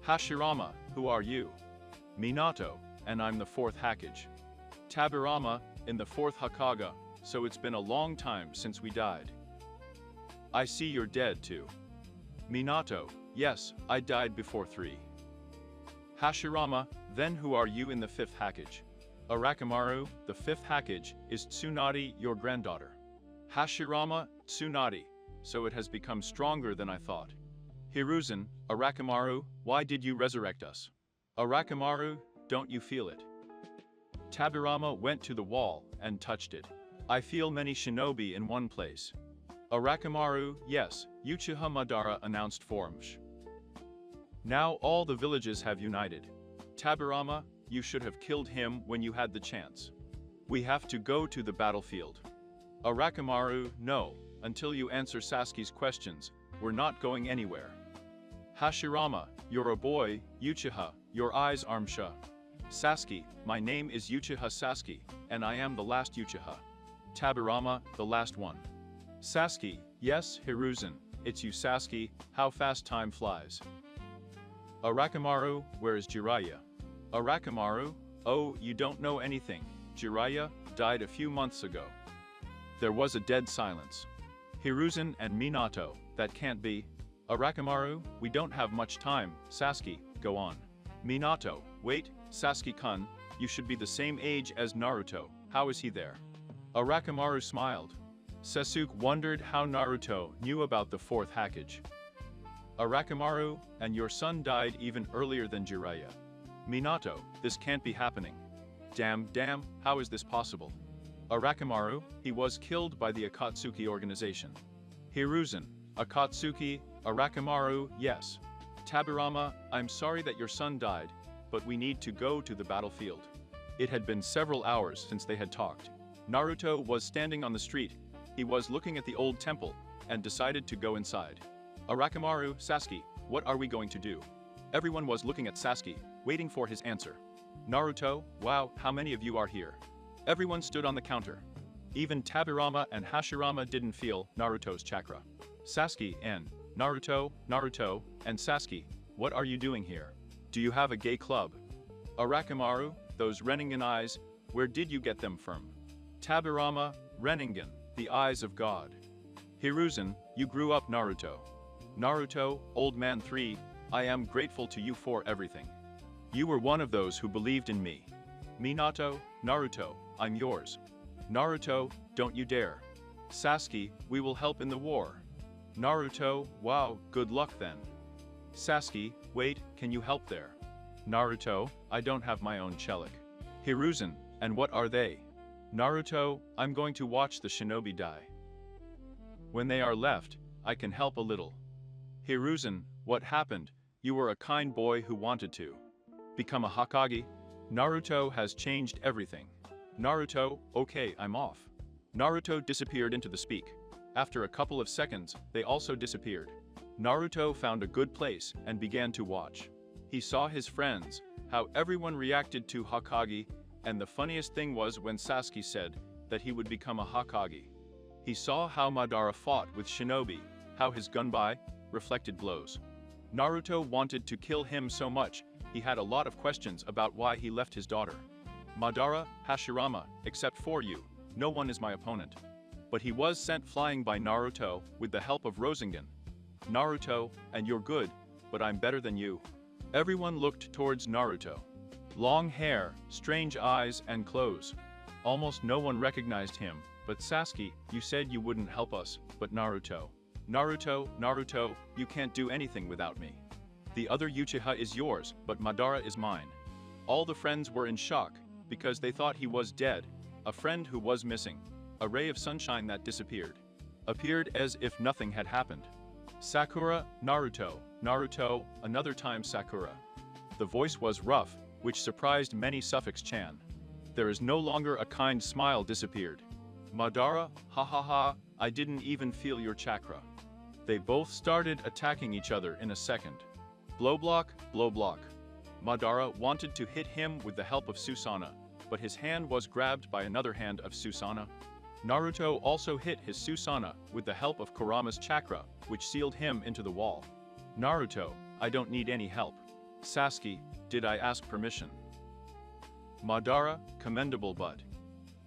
Hashirama, who are you? Minato, and I'm the 4th Hokage. Tobirama, in the 4th Hokage, so it's been a long time since we died. I see you're dead too. Minato, yes, I died before 3. Hashirama, then who are you in the 5th Hokage? Arakamaru, the 5th Hokage, is Tsunade your granddaughter. Hashirama, Tsunade, so it has become stronger than I thought. Hiruzen, Arakamaru, why did you resurrect us? Arakamaru, don't you feel it? Tobirama went to the wall and touched it. I feel many shinobi in one place. Arakamaru, yes, Uchiha Madara announced forms. Now all the villages have united. Tobirama, you should have killed him when you had the chance. We have to go to the battlefield. Arakamaru, no, until you answer Sasuke's questions, we're not going anywhere. Hashirama, you're a boy, Uchiha, your eyes Armsha. Sasuke, my name is Uchiha Sasuke, and I am the last Uchiha. Tobirama, the last one. Sasuke, yes, Hiruzen, it's you Sasuke, how fast time flies. Arakamaru, where is Jiraiya? Arakamaru, oh, you don't know anything, Jiraiya died a few months ago. There was a dead silence. Hiruzen and Minato, that can't be. Arakamaru, we don't have much time, Sasuke, go on. Minato, wait, Sasuke-kun, you should be the same age as Naruto, how is he there? Arakamaru smiled. Sasuke wondered how Naruto knew about the 4th Hokage. Arakamaru, and your son died even earlier than Jiraiya. Minato, this can't be happening. Damn, how is this possible? Arakamaru, he was killed by the Akatsuki organization. Hiruzen, Akatsuki, Arakamaru, yes. Tobirama, I'm sorry that your son died, but we need to go to the battlefield. It had been several hours since they had talked. Naruto was standing on the street. He was looking at the old temple and decided to go inside. Arakamaru, Sasuke, what are we going to do? Everyone was looking at Sasuke, waiting for his answer. Naruto, wow, how many of you are here? Everyone stood on the counter. Even Tabirama and Hashirama didn't feel Naruto's chakra. Sasuke and Naruto, and Sasuke, what are you doing here? Do you have a gay club? Arakimaru, those Renningan eyes, where did you get them from? Tabirama, Renningan, the eyes of God. Hiruzen, you grew up Naruto. Naruto, Old Man 3, I am grateful to you for everything. You were one of those who believed in me. Minato, Naruto, I'm yours. Naruto, don't you dare. Sasuke, we will help in the war. Naruto, wow, good luck then. Sasuke, wait, can you help there? Naruto, I don't have my own chelik. Hiruzen, and what are they? Naruto, I'm going to watch the shinobi die. When they are left, I can help a little. Hiruzen, what happened? You were a kind boy who wanted to become a Hokage. Naruto has changed everything. Naruto, okay, I'm off. Naruto disappeared into the speak. After a couple of seconds, they also disappeared. Naruto found a good place and began to watch. He saw his friends, how everyone reacted to Hokage, and the funniest thing was when Sasuke said that he would become a Hokage. He saw how Madara fought with shinobi, how his gunbai reflected blows. Naruto wanted to kill him so much, he had a lot of questions about why he left his daughter. Madara, Hashirama, except for you, no one is my opponent. But he was sent flying by Naruto with the help of Rasengan. Naruto, and you're good, but I'm better than you. Everyone looked towards Naruto. Long hair, strange eyes and clothes. Almost no one recognized him, but Sasuke, you said you wouldn't help us, but Naruto. Naruto, you can't do anything without me. The other Uchiha is yours, but Madara is mine. All the friends were in shock, because they thought he was dead, a friend who was missing, a ray of sunshine that disappeared, appeared as if nothing had happened. Sakura, Naruto, another time Sakura. The voice was rough, which surprised many Suffix Chan. There is no longer a kind smile disappeared. Madara, ha ha ha, I didn't even feel your chakra. They both started attacking each other in a second. Blow block, blow block. Madara wanted to hit him with the help of Susanoo, but his hand was grabbed by another hand of Susanoo. Naruto also hit his Susanoo with the help of Kurama's chakra, which sealed him into the wall. Naruto, I don't need any help. Sasuke, did I ask permission? Madara, commendable but.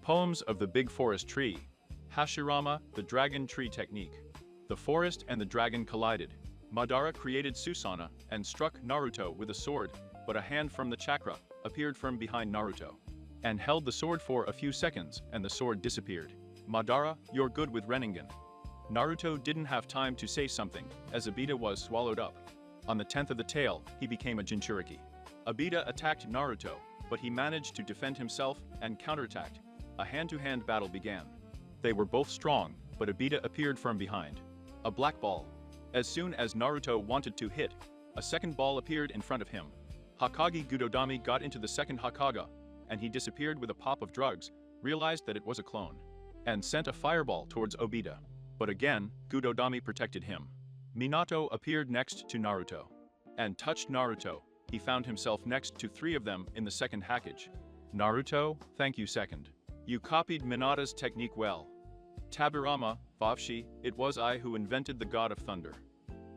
Poems of the Big Forest Tree. Hashirama, the Dragon Tree Technique. The forest and the dragon collided. Madara created Susanoo and struck Naruto with a sword, but a hand from the chakra appeared from behind Naruto and held the sword for a few seconds, and the sword disappeared. Madara, you're good with Renningan. Naruto didn't have time to say something, as Obita was swallowed up. On the 10th of the tail, he became a Jinchuriki. Obita attacked Naruto, but he managed to defend himself and counterattacked. A hand-to-hand battle began. They were both strong, but Obita appeared from behind. A black ball. As soon as Naruto wanted to hit, a second ball appeared in front of him. Hokage Gudodami got into the second Hokage, and he disappeared with a pop of drugs, realized that it was a clone, and sent a fireball towards Obita. But again, Gudodami protected him. Minato appeared next to Naruto and touched Naruto. He found himself next to 3 of them in the second hackage. Naruto, thank you second. You copied Minato's technique well. Tabirama, Vavshi, it was I who invented the God of Thunder.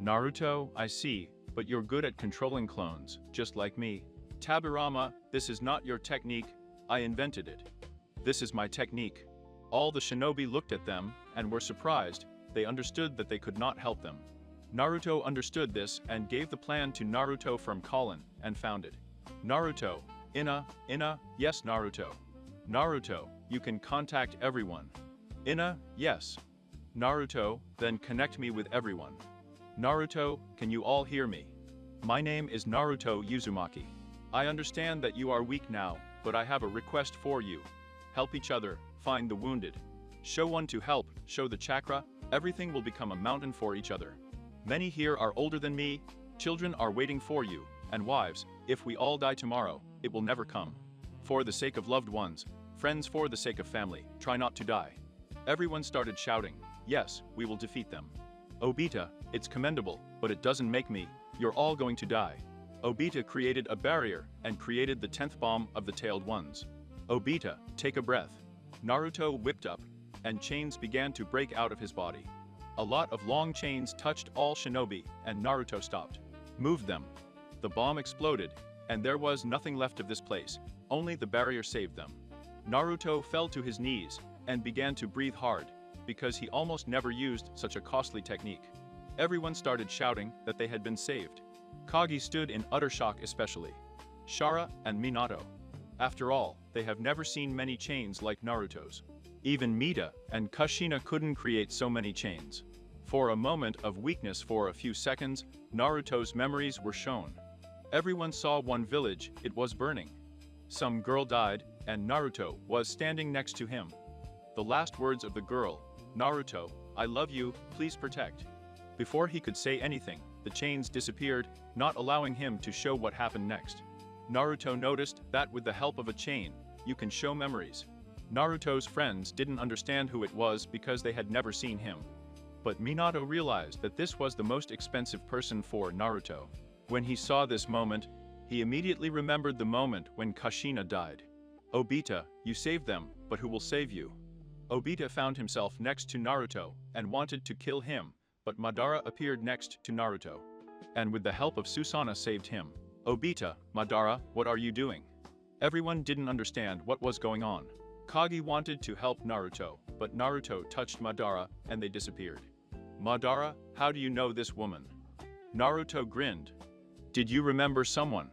Naruto, I see, but you're good at controlling clones, just like me. Tabirama, this is not your technique, I invented it. This is my technique. All the shinobi looked at them and were surprised. They understood that they could not help them. Naruto understood this and gave the plan to Naruto from Colin and found it. Naruto, Ina, yes Naruto. Naruto, you can contact everyone. Ina, yes. Naruto, then connect me with everyone. Naruto, can you all hear me? My name is Naruto Uzumaki. I understand that you are weak now, but I have a request for you. Help each other, find the wounded. Show one to help, show the chakra, everything will become a mountain for each other. Many here are older than me, children are waiting for you, and wives, if we all die tomorrow, it will never come. For the sake of loved ones, friends, for the sake of family, try not to die. Everyone started shouting, yes, we will defeat them. Obita, it's commendable, but it doesn't make me, you're all going to die. Obita created a barrier and created the 10th bomb of the tailed ones. Obita, take a breath. Naruto whipped up, and chains began to break out of his body. A lot of long chains touched all shinobi, and Naruto stopped. Moved them. The bomb exploded, and there was nothing left of this place, only the barrier saved them. Naruto fell to his knees and began to breathe hard, because he almost never used such a costly technique. Everyone started shouting that they had been saved. Kagi stood in utter shock, especially Shara and Minato. After all, they have never seen many chains like Naruto's. Even Mita and Kushina couldn't create so many chains. For a moment of weakness for a few seconds, Naruto's memories were shown. Everyone saw one village, it was burning. Some girl died, and Naruto was standing next to him. The last words of the girl, "Naruto, I love you, please protect." Before he could say anything, the chains disappeared, not allowing him to show what happened next. Naruto noticed that with the help of a chain, you can show memories. Naruto's friends didn't understand who it was because they had never seen him. But Minato realized that this was the most expensive person for Naruto. When he saw this moment, he immediately remembered the moment when Kushina died. "Obita, you saved them, but who will save you?" Obita found himself next to Naruto and wanted to kill him, but Madara appeared next to Naruto, and with the help of Susanoo saved him. "Obita, Madara, what are you doing?" Everyone didn't understand what was going on. Kagi wanted to help Naruto, but Naruto touched Madara and they disappeared. "Madara, how do you know this woman?" Naruto grinned. "Did you remember someone?"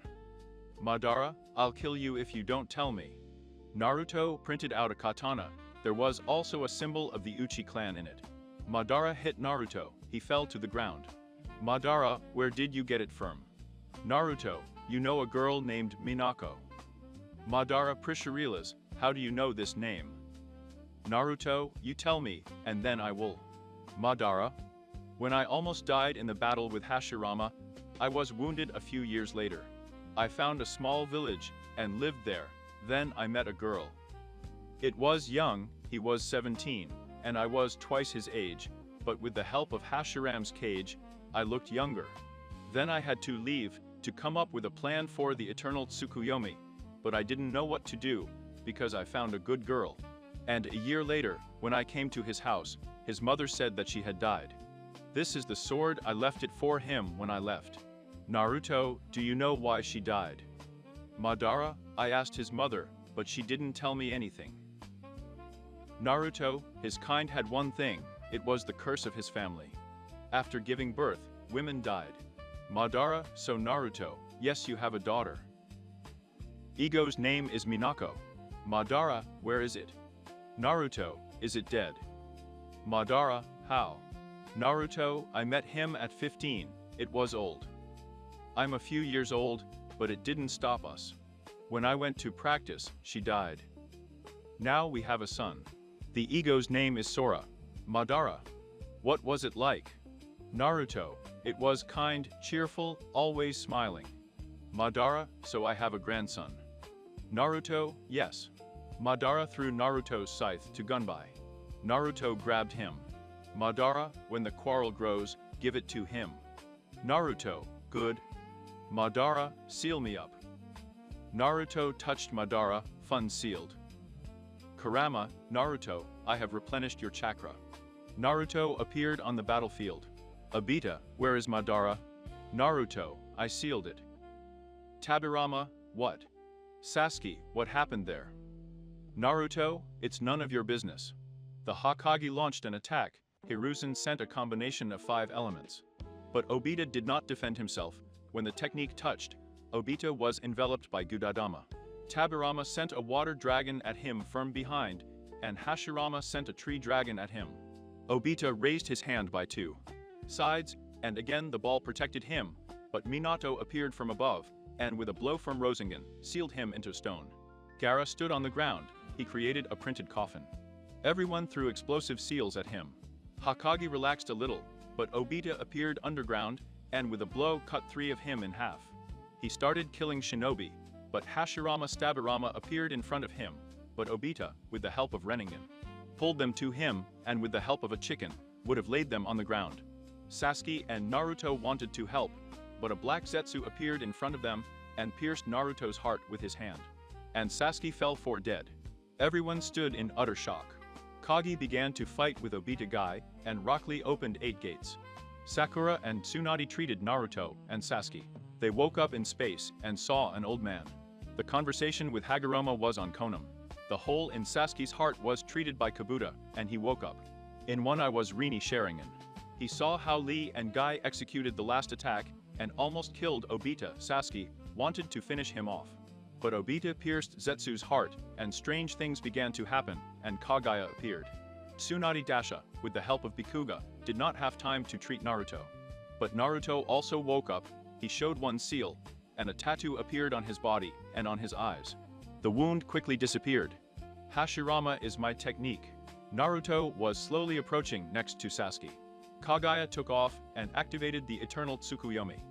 "Madara, I'll kill you if you don't tell me." Naruto printed out a katana. There was also a symbol of the Uchi clan in it. Madara hit Naruto, he fell to the ground. "Madara, where did you get it from?" "Naruto, you know a girl named Minako." "Madara Prisharilas, how do you know this name?" "Naruto, you tell me, and then I will." "Madara, when I almost died in the battle with Hashirama, I was wounded a few years later. I found a small village and lived there. Then I met a girl. It was young, he was 17, and I was twice his age, but with the help of Hashiram's cage, I looked younger. Then I had to leave to come up with a plan for the eternal Tsukuyomi, but I didn't know what to do, because I found a good girl. And a year later, when I came to his house, his mother said that she had died. This is the sword, I left it for him when I left." "Naruto, do you know why she died?" "Madara, I asked his mother, but she didn't tell me anything." "Naruto, his kind had one thing, it was the curse of his family. After giving birth, women died." "Madara, so Naruto, yes, you have a daughter." "Ego's name is Minako." "Madara, where is it?" "Naruto, is it dead?" "Madara, how?" "Naruto, I met him at 15, it was old. I'm a few years old, but it didn't stop us. When I went to practice, she died. Now we have a son. The ego's name is Sora." "Madara, what was it like?" "Naruto, it was kind, cheerful, always smiling." "Madara, so I have a grandson." "Naruto, yes." Madara threw Naruto's scythe to Gunbai. Naruto grabbed him. "Madara, when the quarrel grows, give it to him." "Naruto, good." "Madara, seal me up." Naruto touched Madara, fun sealed. "Kurama, Naruto, I have replenished your chakra." Naruto appeared on the battlefield. "Obita, where is Madara?" "Naruto, I sealed it." "Tabirama, what?" "Sasuke, what happened there?" "Naruto, it's none of your business." The Hokage launched an attack. Hiruzen sent a combination of 5 elements. But Obita did not defend himself. When the technique touched, Obita was enveloped by Gudadama. Tabirama sent a water dragon at him from behind, and Hashirama sent a tree dragon at him. Obita raised his hand by 2 sides, and again the ball protected him, but Minato appeared from above, and with a blow from Rasengan, sealed him into stone. Gaara stood on the ground. He created a printed coffin. Everyone threw explosive seals at him. Hokage relaxed a little, but Obita appeared underground, and with a blow cut 3 of him in half. He started killing shinobi, but Hashirama Stabirama appeared in front of him, but Obita, with the help of Renningen, pulled them to him, and with the help of a chicken, would have laid them on the ground. Sasuke and Naruto wanted to help, but a black Zetsu appeared in front of them, and pierced Naruto's heart with his hand. And Sasuke fell for dead. Everyone stood in utter shock. Kagi began to fight with Obita Guy, and Rock Lee opened 8 gates. Sakura and Tsunade treated Naruto and Sasuke. They woke up in space and saw an old man. The conversation with Hagoromo was on Konoha. The hole in Sasuke's heart was treated by Kabuto, and he woke up. In one eye was Rini Sharingan. He saw how Lee and Guy executed the last attack and almost killed Obita. Sasuke wanted to finish him off. But Obita pierced Zetsu's heart, and strange things began to happen, and Kagaya appeared. Tsunade Dasha, with the help of Bikuga, did not have time to treat Naruto. But Naruto also woke up. He showed one seal, and a tattoo appeared on his body and on his eyes. The wound quickly disappeared. Hashirama is my technique. Naruto was slowly approaching next to Sasuke. Kagaya took off and activated the Eternal Tsukuyomi.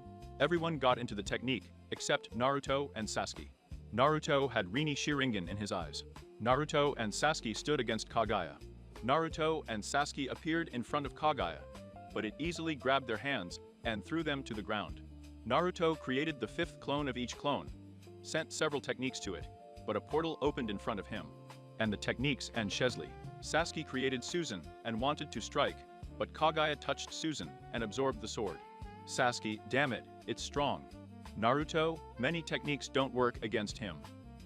Everyone got into the technique, except Naruto and Sasuke. Naruto had Rini Sharingan in his eyes. Naruto and Sasuke stood against Kagaya. Naruto and Sasuke appeared in front of Kagaya, but it easily grabbed their hands and threw them to the ground. Naruto created the 5th clone of each clone, sent several techniques to it, but a portal opened in front of him, and the techniques and Chesley. Sasuke created Susan and wanted to strike, but Kagaya touched Susan and absorbed the sword. Sasuke, damn it, it's strong. Naruto, many techniques don't work against him.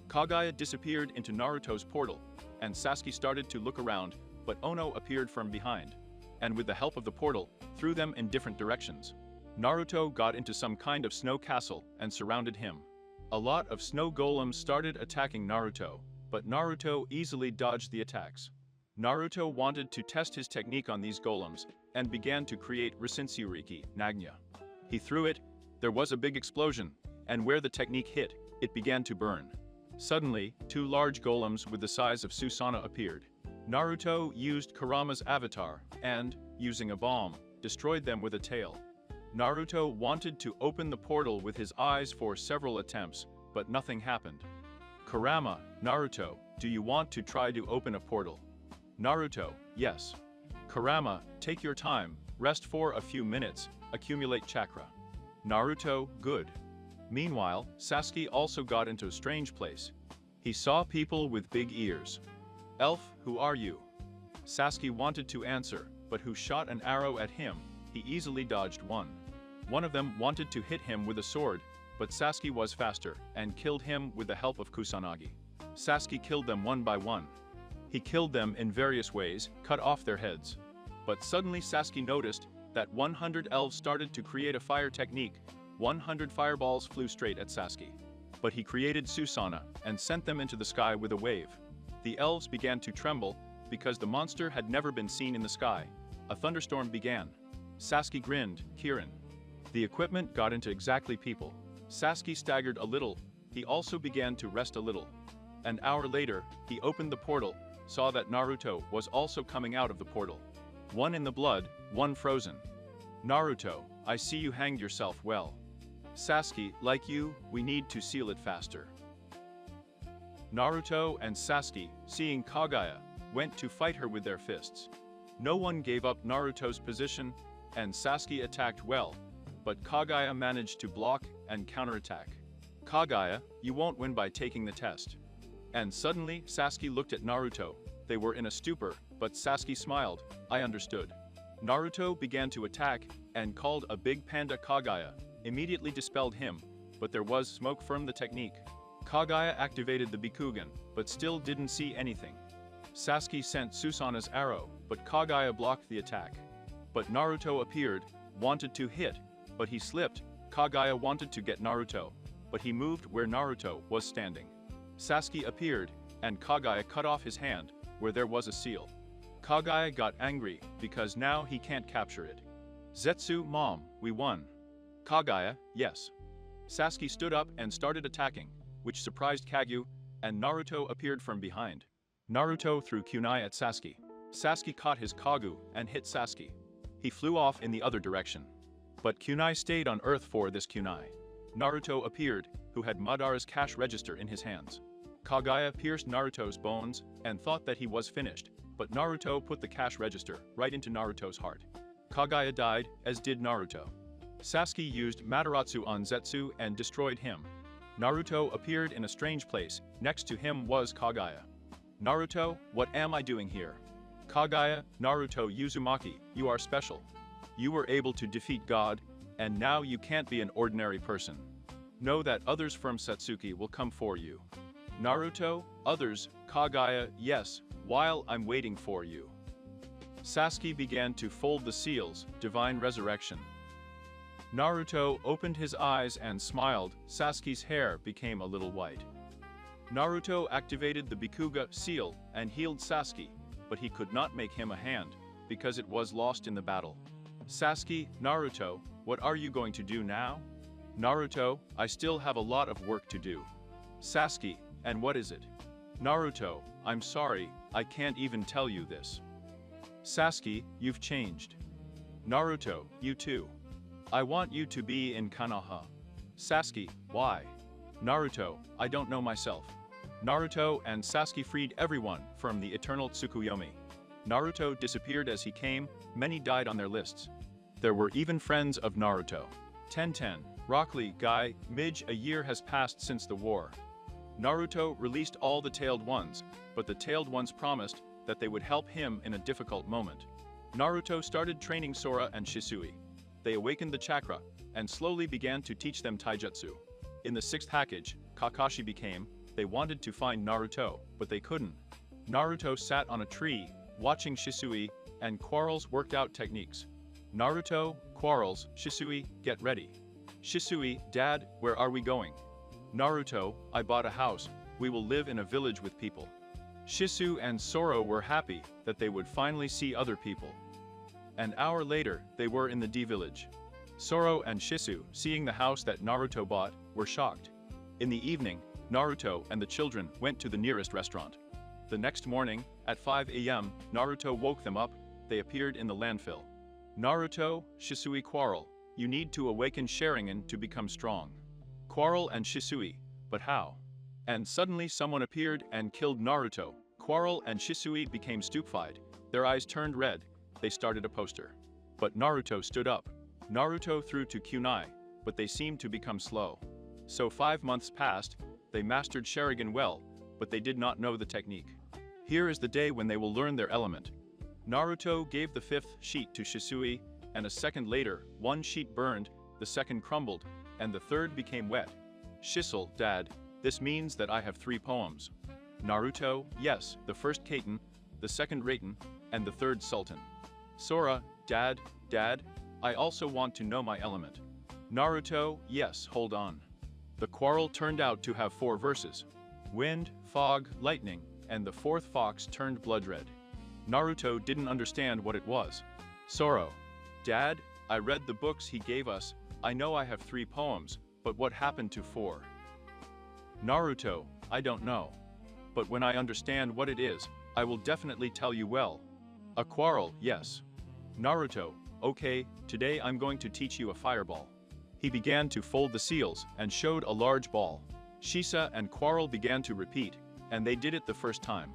Kagaya disappeared into Naruto's portal, and Sasuke started to look around, but Ono appeared from behind, and with the help of the portal, threw them in different directions. Naruto got into some kind of snow castle and surrounded him. A lot of snow golems started attacking Naruto, but Naruto easily dodged the attacks. Naruto wanted to test his technique on these golems, and began to create Rasenshuriki, Nagnya. He threw it, there was a big explosion, and where the technique hit, it began to burn. Suddenly, 2 large golems with the size of Susanoo appeared. Naruto used Kurama's avatar, and, using a bomb, destroyed them with a tail. Naruto wanted to open the portal with his eyes for several attempts, but nothing happened. Kurama, Naruto, do you want to try to open a portal? Naruto, yes. Kurama, take your time, rest for a few minutes, accumulate chakra. Naruto, good. Meanwhile, Sasuke also got into a strange place. He saw people with big ears. Elf, who are you? Sasuke wanted to answer, but who shot an arrow at him, he easily dodged one. One of them wanted to hit him with a sword, but Sasuke was faster and killed him with the help of Kusanagi. Sasuke killed them one by one. He killed them in various ways, cut off their heads. But suddenly Sasuke noticed that 100 elves started to create a fire technique. 100 fireballs flew straight at Sasuke. But he created Susanoo and sent them into the sky with a wave. The elves began to tremble because the monster had never been seen in the sky. A thunderstorm began. Sasuke grinned, Kirin. The equipment got into exactly people. Sasuke staggered a little. He also began to rest a little. An hour later, he opened the portal, saw that Naruto was also coming out of the portal. One in the blood, one frozen. Naruto, I see you hanged yourself well. Sasuke, like you, we need to seal it faster. Naruto and Sasuke, seeing Kagaya, went to fight her with their fists. No one gave up Naruto's position, and Sasuke attacked well, but Kagaya managed to block and counterattack. Kagaya, you won't win by taking the test. And suddenly, Sasuke looked at Naruto. They were in a stupor, but Sasuke smiled. I understood. Naruto began to attack and called a big panda Kagaya, immediately dispelled him, but there was smoke from the technique. Kagaya activated the Bikugan, but still didn't see anything. Sasuke sent Susanoo's arrow, but Kagaya blocked the attack. But Naruto appeared, wanted to hit, but he slipped. Kagaya wanted to get Naruto, but he moved where Naruto was standing. Sasuke appeared, and Kagaya cut off his hand, where there was a seal. Kagaya got angry, because now he can't capture it. Zetsu, Mom, we won. Kagaya, yes. Sasuke stood up and started attacking, which surprised Kagyu, and Naruto appeared from behind. Naruto threw kunai at Sasuke. Sasuke caught his Kagu and hit Sasuke. He flew off in the other direction. But kunai stayed on Earth for this kunai. Naruto appeared, who had Madara's cash register in his hands. Kagaya pierced Naruto's bones and thought that he was finished, but Naruto put the cash register right into Naruto's heart. Kagaya died, as did Naruto. Sasuke used Mataratsu on Zetsu and destroyed him. Naruto appeared in a strange place. Next to him was Kagaya. Naruto, what am I doing here? Kagaya, Naruto Uzumaki, you are special. You were able to defeat God, and now you can't be an ordinary person. Know that others from Satsuki will come for you. Naruto, others, Kagaya, yes, while I'm waiting for you. Sasuke began to fold the seals, divine resurrection. Naruto opened his eyes and smiled. Sasuke's hair became a little white. Naruto activated the Bikuga seal and healed Sasuke, but he could not make him a hand, because it was lost in the battle. Sasuke, Naruto, what are you going to do now? Naruto, I still have a lot of work to do. Sasuke, and what is it? Naruto, I'm sorry, I can't even tell you this. Sasuke, you've changed. Naruto, you too. I want you to be in Konoha. Sasuke, why? Naruto, I don't know myself. Naruto and Sasuke freed everyone from the eternal Tsukuyomi. Naruto disappeared as he came, many died on their lists. There were even friends of Naruto. 1010, Rock Lee, Guy, Midge, a year has passed since the war. Naruto released all the tailed ones, but the tailed ones promised that they would help him in a difficult moment. Naruto started training Sora and Shisui. They awakened the chakra, and slowly began to teach them taijutsu. In the 6th package, Kakashi became, they wanted to find Naruto, but they couldn't. Naruto sat on a tree, watching Shisui, and Quarrels worked out techniques. Naruto, Quarrels, Shisui, get ready. Shisui, Dad, where are we going? Naruto, I bought a house, we will live in a village with people. Shisu and Sora were happy that they would finally see other people. An hour later, they were in the D village. Sora and Shisu, seeing the house that Naruto bought, were shocked. In the evening, Naruto and the children went to the nearest restaurant. The next morning, at 5 a.m., Naruto woke them up, they appeared in the landfill. Naruto, Shisui, Quarrel, you need to awaken Sharingan to become strong. Quarrel and Shisui, but how? And suddenly someone appeared and killed Naruto. Quarrel and Shisui became stupefied. Their eyes turned red. They started a poster. But Naruto stood up. Naruto threw to kunai, but they seemed to become slow. So 5 months passed, they mastered Sharingan well, but they did not know the technique. Here is the day when they will learn their element. Naruto gave the 5th sheet to Shisui, and a second later, 1 sheet burned, the 2nd crumbled, and the 3rd became wet. Shisel, Dad, this means that I have 3 poems. Naruto, yes, the 1st Kaiten, the 2nd Raiten, and the 3rd Sultan. Sora, Dad, I also want to know my element. Naruto, yes, hold on. The quarrel turned out to have 4 verses. Wind, fog, lightning, and the 4th fox turned blood red. Naruto didn't understand what it was. Sora, Dad, I read the books he gave us, I know I have 3 poems, but what happened to 4? Naruto, I don't know. But when I understand what it is, I will definitely tell you well. A quarrel, yes. Naruto, okay, today I'm going to teach you a fireball. He began to fold the seals and showed a large ball. Shisa and Quarrel began to repeat, and they did it the first time.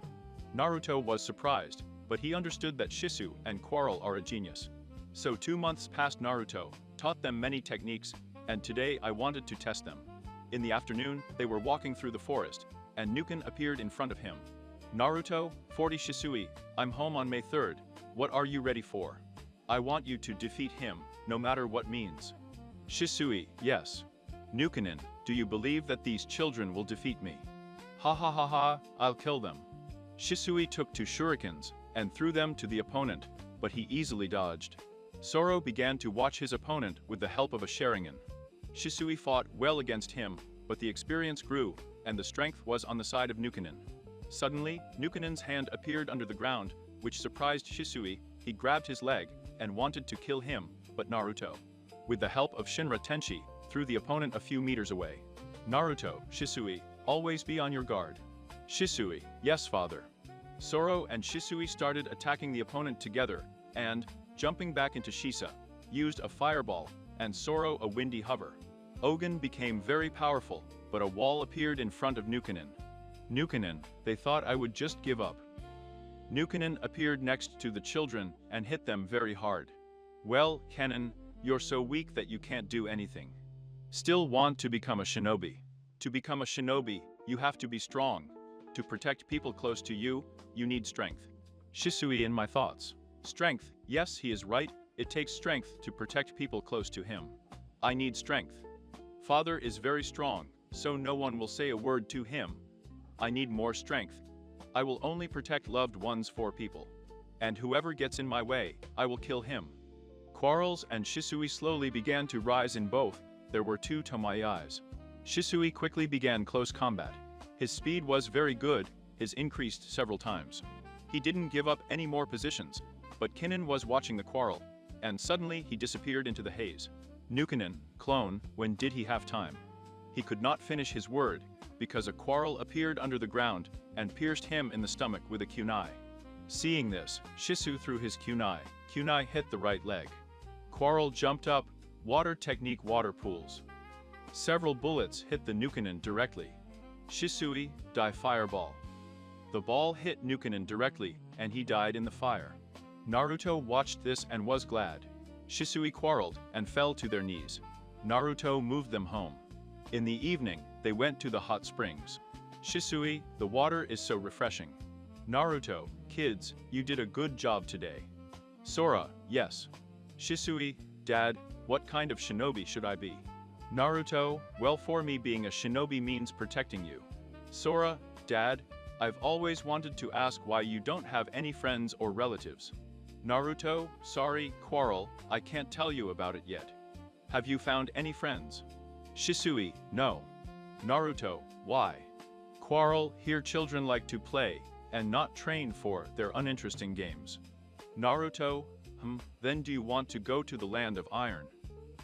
Naruto was surprised, but he understood that Shisu and Quarrel are a genius. So 2 months passed. Naruto taught them many techniques, and today I wanted to test them. In the afternoon, they were walking through the forest, and Nukin appeared in front of him. Naruto, 40 Shisui, I'm home on May 3rd. What are you ready for? I want you to defeat him, no matter what means. Shisui, yes. Nukin, do you believe that these children will defeat me? Ha ha ha ha, I'll kill them. Shisui took 2 shurikens and threw them to the opponent, but he easily dodged. Sora began to watch his opponent with the help of a Sharingan. Shisui fought well against him, but the experience grew, and the strength was on the side of Nukin. Suddenly, Nukinen's hand appeared under the ground, which surprised Shisui. He grabbed his leg and wanted to kill him, but Naruto, with the help of Shinra Tenshi, threw the opponent a few meters away. Naruto, Shisui, always be on your guard. Shisui, yes father. Sora and Shisui started attacking the opponent together, and, jumping back into Shisa, used a fireball, and Sora a windy hover. Ogun became very powerful, but a wall appeared in front of Nukin. Nukin, they thought I would just give up. Nukin appeared next to the children and hit them very hard. Well, Kennen, you're so weak that you can't do anything. Still want to become a shinobi. To become a shinobi, you have to be strong. To protect people close to you, you need strength. Shisui in my thoughts. Strength, yes, he is right, it takes strength to protect people close to him. I need strength. Father is very strong, so no one will say a word to him. I need more strength. I will only protect loved ones for people. And whoever gets in my way, I will kill him. Quarrels and Shisui slowly began to rise in both. There were two Tomoe-eyes. Shisui quickly began close combat. His speed was very good, his increased several times. He didn't give up any more positions, but Kinnan was watching the quarrel, and suddenly he disappeared into the haze. Nukanen, clone, when did he have time? He could not finish his word, because a quarrel appeared under the ground and pierced him in the stomach with a kunai. Seeing this, Shisu threw his kunai. Kunai hit the right leg. Quarrel jumped up, water technique water pools. Several bullets hit the Nukanen directly. Shisui, die fireball. The ball hit Nukanen directly, and he died in the fire. Naruto watched this and was glad. Shisui quarreled and fell to their knees. Naruto moved them home. In the evening, they went to the hot springs. Shisui, the water is so refreshing. Naruto, kids, you did a good job today. Sora, yes. Shisui, Dad, what kind of shinobi should I be? Naruto, well, for me being a shinobi means protecting you. Sora, Dad, I've always wanted to ask why you don't have any friends or relatives. Naruto, sorry, quarrel, I can't tell you about it yet. Have you found any friends? Shisui, no. Naruto, why? Quarrel, here children like to play, and not train for their uninteresting games. Naruto, then do you want to go to the land of iron?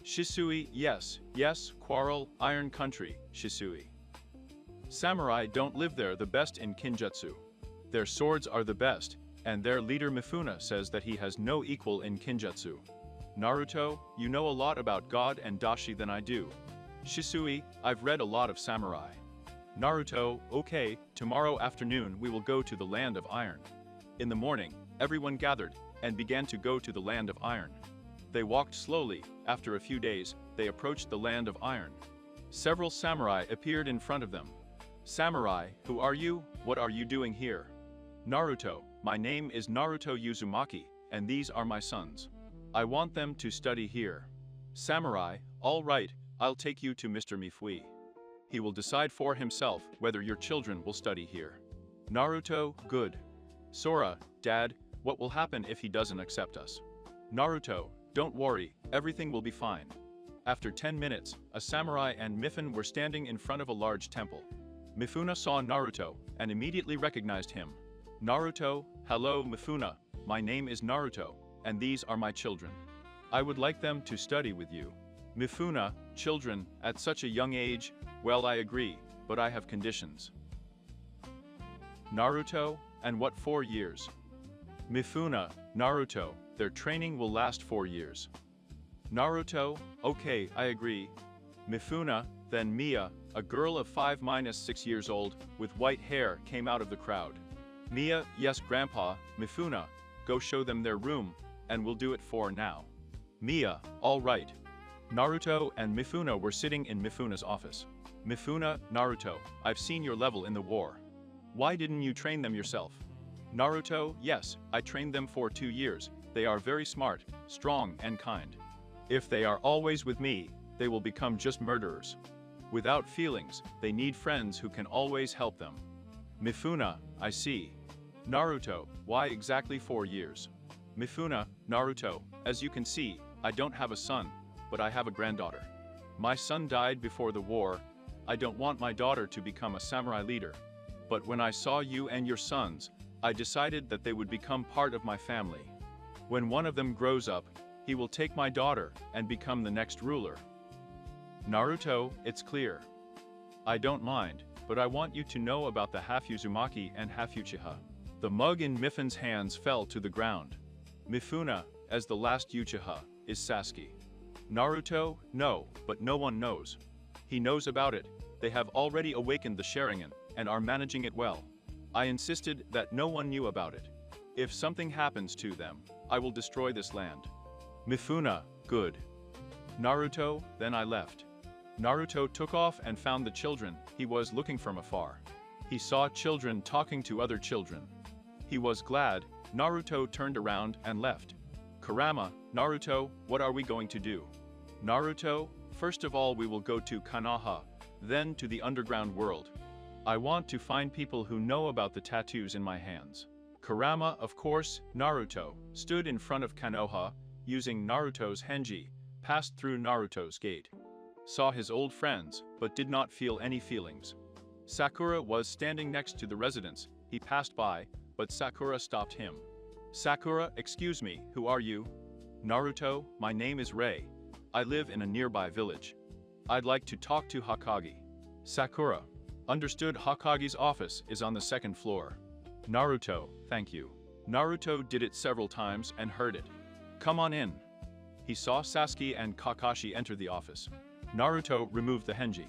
Shisui, yes, quarrel, iron country, Shisui. Samurai don't live there the best in Kinjutsu. Their swords are the best, and their leader Mifune says that he has no equal in Kinjutsu. Naruto, you know a lot about God and Dashi than I do. Shisui, I've read a lot of samurai. Naruto, okay, tomorrow afternoon we will go to the land of iron. In the morning, everyone gathered and began to go to the land of iron. They walked slowly. After a few days, they approached the land of iron. Several samurai appeared in front of them. Samurai, who are you? What are you doing here? Naruto, my name is Naruto Uzumaki, and these are my sons. I want them to study here. Samurai, all right, I'll take you to Mr. Mifune. He will decide for himself whether your children will study here. Naruto, good. Sora, Dad, what will happen if he doesn't accept us? Naruto, don't worry, everything will be fine. After 10 minutes, a samurai and Mifune were standing in front of a large temple. Mifune saw Naruto and immediately recognized him. Naruto, hello Mifune, my name is Naruto, and these are my children. I would like them to study with you. Mifune, children, at such a young age, well I agree, but I have conditions. Naruto, and what 4 years? Mifune, Naruto, their training will last 4 years. Naruto, okay, I agree. Mifune, then Mia, a girl of 5-6 years old, with white hair, came out of the crowd. Mia, yes grandpa, Mifune, go show them their room, and we'll do it for now. Mia, all right. Naruto and Mifune were sitting in Mifune's office. Mifune, Naruto, I've seen your level in the war. Why didn't you train them yourself? Naruto, yes, I trained them for 2 years. They are very smart, strong, and kind. If they are always with me, they will become just murderers. Without feelings, they need friends who can always help them. Mifune, I see. Naruto, why exactly 4 years? Mifune, Naruto, as you can see, I don't have a son, but I have a granddaughter. My son died before the war. I don't want my daughter to become a samurai leader. But when I saw you and your sons, I decided that they would become part of my family. When one of them grows up, he will take my daughter and become the next ruler. Naruto, it's clear. I don't mind, but I want you to know about the half Uzumaki and half Uchiha. The mug in Mifune's hands fell to the ground. Mifune, as the last Uchiha, is Sasuke. Naruto, no, but no one knows. He knows about it. They have already awakened the Sharingan and are managing it well. I insisted that no one knew about it. If something happens to them, I will destroy this land. Mifune, good. Naruto, then I left. Naruto took off and found the children he was looking from afar. He saw children talking to other children. He was glad. Naruto turned around and left. Kurama, Naruto, what are we going to do? Naruto, first of all we will go to Konoha, then to the underground world. I want to find people who know about the tattoos in my hands. Kurama, of course. Naruto stood in front of Konoha, using Naruto's Henji, passed through Naruto's gate. Saw his old friends, but did not feel any feelings. Sakura was standing next to the residence. He passed by, but Sakura stopped him. Sakura, excuse me, who are you? Naruto, my name is Rei. I live in a nearby village. I'd like to talk to Hokage. Sakura, understood. Hokage's office is on the second floor. Naruto, thank you. Naruto did it several times and heard it. Come on in. He saw Sasuke and Kakashi enter the office. Naruto removed the Henji.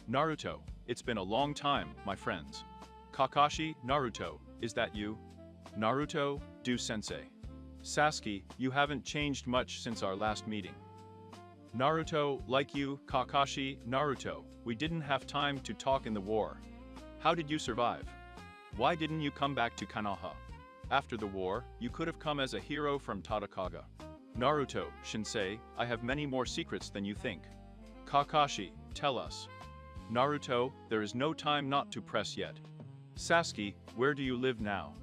Naruto, it's been a long time, my friends. Kakashi, Naruto, is that you? Naruto, do sensei. Sasuke, you haven't changed much since our last meeting. Naruto, like you, Kakashi, Naruto, we didn't have time to talk in the war. How did you survive? Why didn't you come back to Konoha? After the war, you could have come as a hero from Tadakaga. Naruto, Shinsei, I have many more secrets than you think. Kakashi, tell us. Naruto, there is no time not to press yet. Sasuke, where do you live now?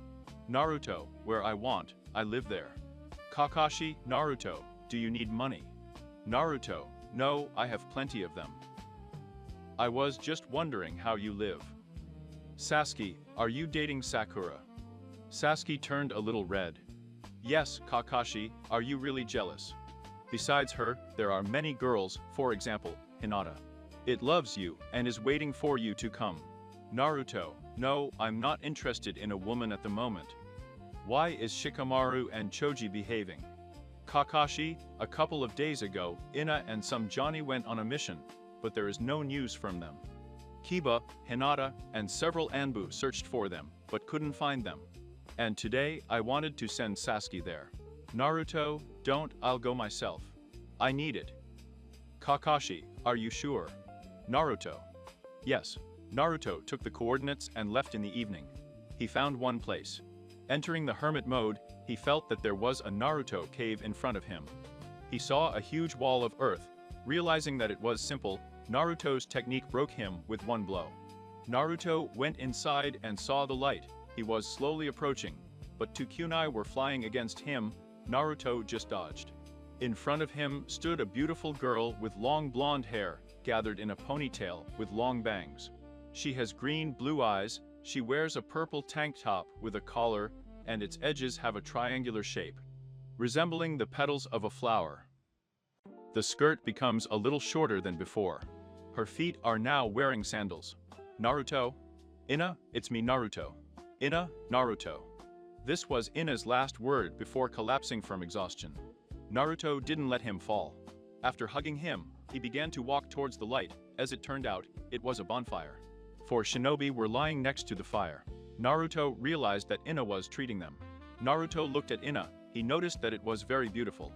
Naruto, where I want, I live there. Kakashi, Naruto, do you need money? Naruto, no, I have plenty of them. I was just wondering how you live. Sasuke, are you dating Sakura? Sasuke turned a little red. Yes, Kakashi, are you really jealous? Besides her, there are many girls, for example, Hinata. It loves you and is waiting for you to come. Naruto, no, I'm not interested in a woman at the moment. Why is Shikamaru and Choji behaving? Kakashi, a couple of days ago, Ina and some Johnny went on a mission, but there is no news from them. Kiba, Hinata, and several Anbu searched for them, but couldn't find them. And today, I wanted to send Sasuke there. Naruto, don't, I'll go myself. I need it. Kakashi, are you sure? Naruto. Yes. Naruto took the coordinates and left in the evening. He found one place. Entering the hermit mode, he felt that there was a Naruto cave in front of him. He saw a huge wall of earth. Realizing that it was simple, Naruto's technique broke him with one blow. Naruto went inside and saw the light. He was slowly approaching, but two kunai were flying against him. Naruto just dodged. In front of him stood a beautiful girl with long blonde hair, gathered in a ponytail with long bangs. She has green-blue eyes. She wears a purple tank top with a collar, and its edges have a triangular shape, resembling the petals of a flower. The skirt becomes a little shorter than before. Her feet are now wearing sandals. Naruto? Ina, it's me Naruto. Ina, Naruto. This was Ina's last word before collapsing from exhaustion. Naruto didn't let him fall. After hugging him, he began to walk towards the light. As it turned out, it was a bonfire. Four shinobi were lying next to the fire. Naruto realized that Ina was treating them. Naruto looked at Ina. He noticed that it was very beautiful.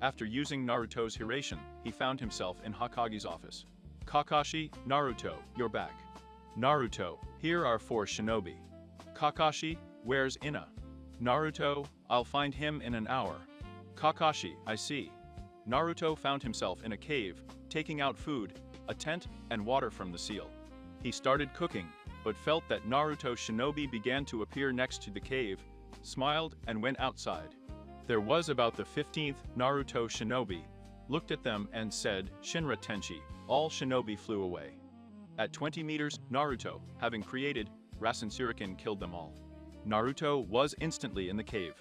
After using Naruto's Hiration, he found himself in Hokage's office. Kakashi, Naruto, you're back. Naruto, here are four shinobi. Kakashi, where's Ina? Naruto, I'll find him in an hour. Kakashi, I see. Naruto found himself in a cave, taking out food, a tent, and water from the seal. He started cooking, but felt that Naruto's shinobi began to appear next to the cave, smiled, and went outside. There was about the 15th Naruto shinobi, looked at them and said, Shinra Tenshi, all shinobi flew away. At 20 meters, Naruto, having created Rasen Shuriken, killed them all. Naruto was instantly in the cave.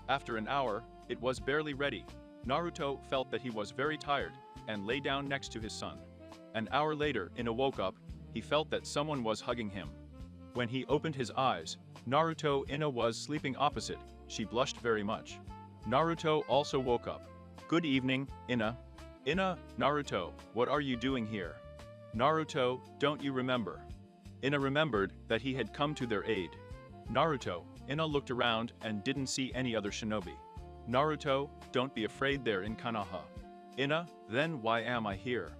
After an hour, it was barely ready. Naruto felt that he was very tired and lay down next to his son. An hour later, Ina woke up. He felt that someone was hugging him. When he opened his eyes, Ina was sleeping opposite. She blushed very much. Naruto also woke up. Good evening, Ina. Ina, Naruto, what are you doing here? Naruto, don't you remember? Ina remembered that he had come to their aid. Naruto, Ina looked around and didn't see any other shinobi. Naruto, don't be afraid, they're in Konoha. Ina, then why am I here?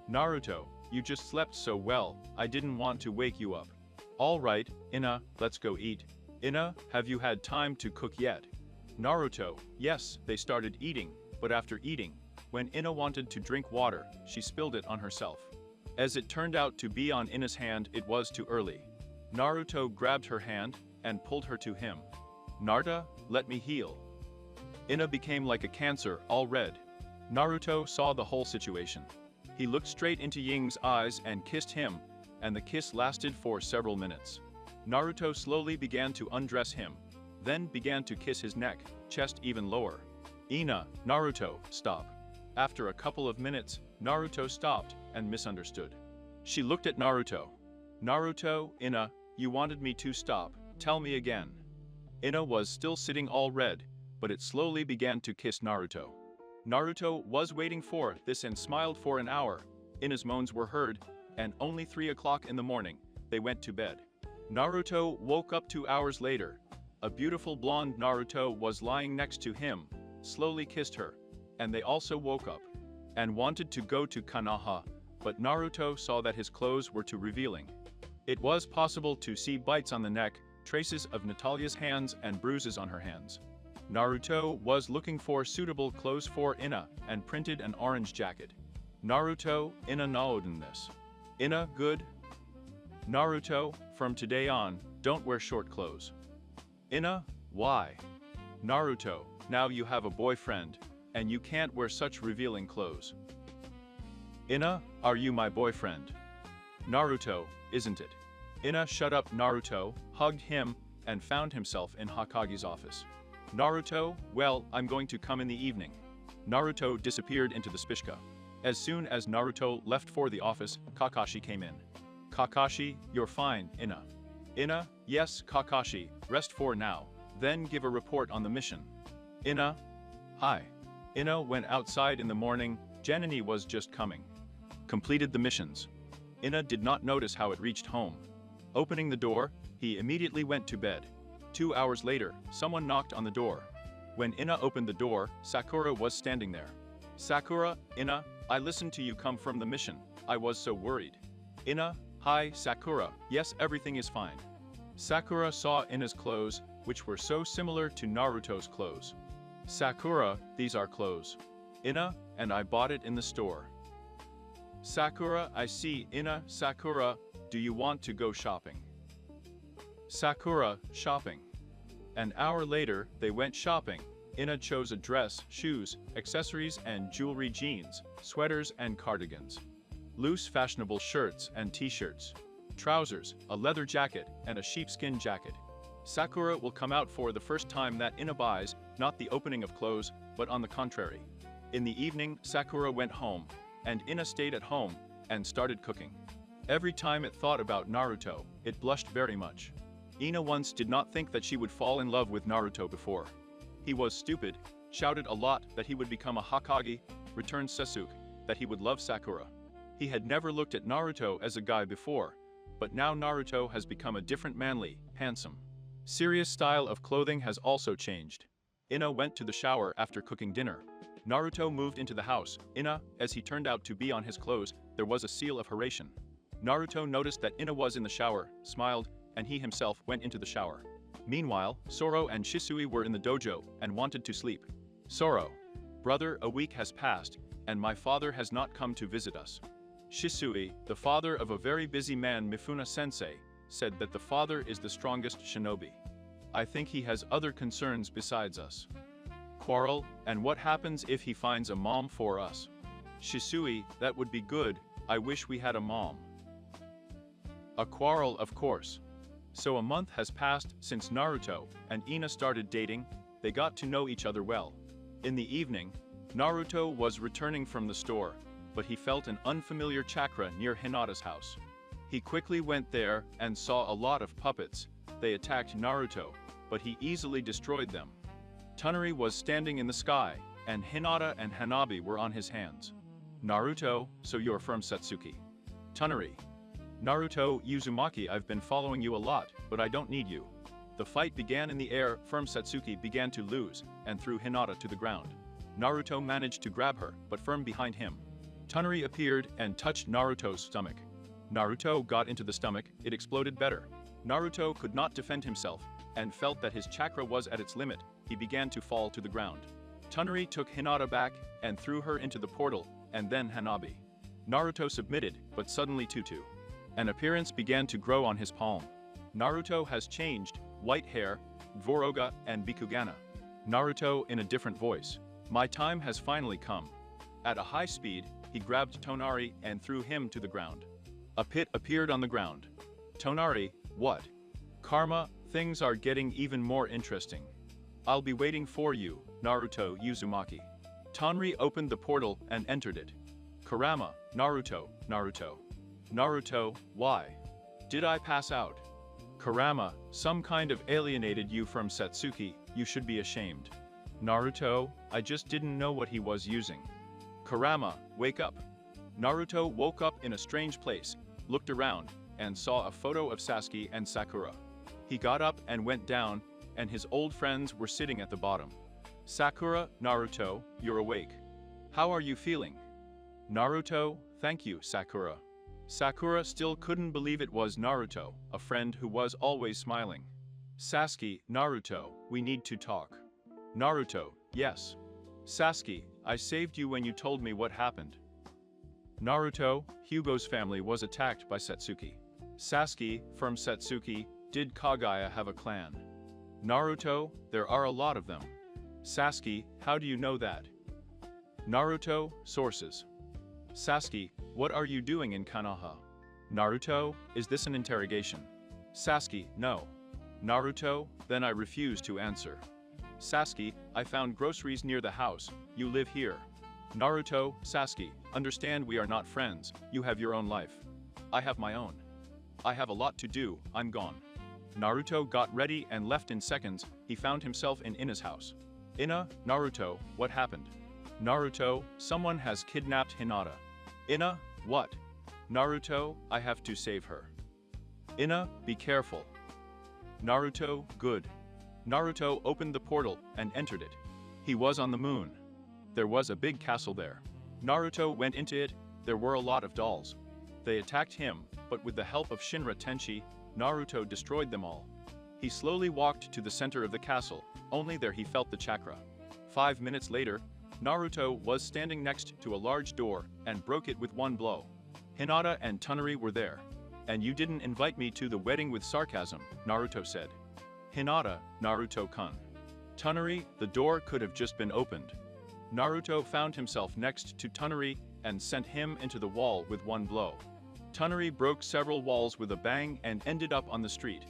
Naruto, you just slept so well, I didn't want to wake you up. All right, Ina, let's go eat. Ina, have you had time to cook yet? Naruto, yes, they started eating, but after eating, when Ina wanted to drink water, she spilled it on herself. As it turned out to be on Ina's hand, it was too early. Naruto grabbed her hand and pulled her to him. Narda, let me heal. Ina became like a cancer, all red. Naruto saw the whole situation. He looked straight into Ying's eyes and kissed him, and the kiss lasted for several minutes. Naruto slowly began to undress him, then began to kiss his neck, chest even lower. Ina, Naruto, stop. After a couple of minutes, Naruto stopped and misunderstood. She looked at Naruto. Naruto, Ina, you wanted me to stop, tell me again. Ina was still sitting all red, but it slowly began to kiss Naruto. Naruto was waiting for this and smiled for an hour. Ina's moans were heard, and only 3 o'clock in the morning, they went to bed. Naruto woke up 2 hours later. A beautiful blonde Naruto was lying next to him, slowly kissed her, and they also woke up and wanted to go to Konoha, but Naruto saw that his clothes were too revealing. It was possible to see bites on the neck, traces of Natalia's hands and bruises on her hands. Naruto was looking for suitable clothes for Ina and printed an orange jacket. Naruto, Ina naoden this. Ina, good? Naruto, from today on, don't wear short clothes. Ina, why? Naruto, now you have a boyfriend, and you can't wear such revealing clothes. Ina, are you my boyfriend? Naruto, isn't it? Ina shut up. Naruto hugged him and found himself in Hokage's office. Naruto, well, I'm going to come in the evening. Naruto disappeared into the Spishka. As soon as Naruto left for the office, Kakashi came in. Kakashi, you're fine, Ina. Ina, yes, Kakashi, rest for now, then give a report on the mission. Ina, hi. Ina went outside in the morning. Janani was just coming. Completed the missions. Ina did not notice how it reached home. Opening the door, he immediately went to bed. 2 hours later, someone knocked on the door. When Ina opened the door, Sakura was standing there. Sakura, Ina, I listened to you come from the mission. I was so worried. Ina, hi, Sakura, yes, everything is fine. Sakura saw Ina's clothes, which were so similar to Naruto's clothes. Sakura, these are clothes. Ina, and I bought it in the store. Sakura, I see. Ina, Sakura, do you want to go shopping? Sakura, shopping. An hour later, they went shopping. Ina chose a dress, shoes, accessories and jewelry, jeans, sweaters and cardigans, loose fashionable shirts and t-shirts, trousers, a leather jacket, and a sheepskin jacket. Sakura will come out for the first time that Ina buys, not the opening of clothes, but on the contrary. In the evening, Sakura went home, and Ina stayed at home and started cooking. Every time it thought about Naruto, it blushed very much. Ina once did not think that she would fall in love with Naruto before. He was stupid, shouted a lot that he would become a Hokage, returned Sasuke, that he would love Sakura. He had never looked at Naruto as a guy before, but now Naruto has become a different manly, handsome. Serious style of clothing has also changed. Ina went to the shower after cooking dinner. Naruto moved into the house. Ina, as he turned out to be on his clothes, there was a seal of Haration. Naruto noticed that Ina was in the shower, smiled, and he himself went into the shower. Meanwhile, Soro and Shisui were in the dojo and wanted to sleep. Soro, brother, a week has passed, and my father has not come to visit us. Shisui, the father of a very busy man, Mifuna-sensei, said that the father is the strongest shinobi. I think he has other concerns besides us. Quarrel, and what happens if he finds a mom for us? Shisui, that would be good, I wish we had a mom. A quarrel, of course. So a month has passed since Naruto and Ina started dating. They got to know each other well. In the evening, Naruto was returning from the store, but he felt an unfamiliar chakra near Hinata's house. He quickly went there and saw a lot of puppets. They attacked Naruto, but he easily destroyed them. Tonari was standing in the sky, and Hinata and Hanabi were on his hands. Naruto, so you're from Satsuki. Tonari. Naruto, Uzumaki, I've been following you a lot, but I don't need you. The fight began in the air. Firm Satsuki began to lose, and threw Hinata to the ground. Naruto managed to grab her, but Firm behind him. Tonari appeared and touched Naruto's stomach. Naruto got into the stomach, it exploded better. Naruto could not defend himself, and felt that his chakra was at its limit. He began to fall to the ground. Tonari took Hinata back, and threw her into the portal, and then Hanabi. Naruto submitted, but suddenly Tutu. An appearance began to grow on his palm. Naruto has changed, white hair, Voroga and Bikugana. Naruto in a different voice. My time has finally come. At a high speed, he grabbed Tonari and threw him to the ground. A pit appeared on the ground. Tonari, what? Karma, things are getting even more interesting. I'll be waiting for you, Naruto Uzumaki. Tonari opened the portal and entered it. Kurama, Naruto, Naruto. Naruto, why? Did I pass out? Kurama, some kind of alienated you from Satsuki, you should be ashamed. Naruto, I just didn't know what he was using. Kurama, wake up. Naruto woke up in a strange place, looked around, and saw a photo of Sasuke and Sakura. He got up and went down, and his old friends were sitting at the bottom. Sakura, Naruto, you're awake. How are you feeling? Naruto, thank you, Sakura. Sakura still couldn't believe it was Naruto, a friend who was always smiling. Sasuke, Naruto, we need to talk. Naruto, yes. Sasuke, I saved you when you told me what happened. Naruto, Hugo's family was attacked by Satsuki. Sasuke, from Satsuki, did Kagaya have a clan? Naruto, there are a lot of them. Sasuke, how do you know that? Naruto, sources. Sasuke, what are you doing in Konoha? Naruto, is this an interrogation? Sasuke, no. Naruto, then I refuse to answer. Sasuke, I found groceries near the house, you live here. Naruto, Sasuke, understand we are not friends, you have your own life. I have my own. I have a lot to do, I'm gone. Naruto got ready and left in seconds, he found himself in Ina's house. Ina, Naruto, what happened? Naruto, someone has kidnapped Hinata. Ina, what? Naruto, I have to save her. Ina, be careful. Naruto, good. Naruto opened the portal and entered it. He was on the moon. There was a big castle there. Naruto went into it, there were a lot of dolls. They attacked him, but with the help of Shinra Tenshi, Naruto destroyed them all. He slowly walked to the center of the castle, only there he felt the chakra. 5 minutes later, Naruto was standing next to a large door and broke it with one blow. Hinata and Tonari were there. And you didn't invite me to the wedding with sarcasm, Naruto said. Hinata, Naruto-kun. Tonari, the door could have just been opened. Naruto found himself next to Tonari and sent him into the wall with one blow. Tonari broke several walls with a bang and ended up on the street.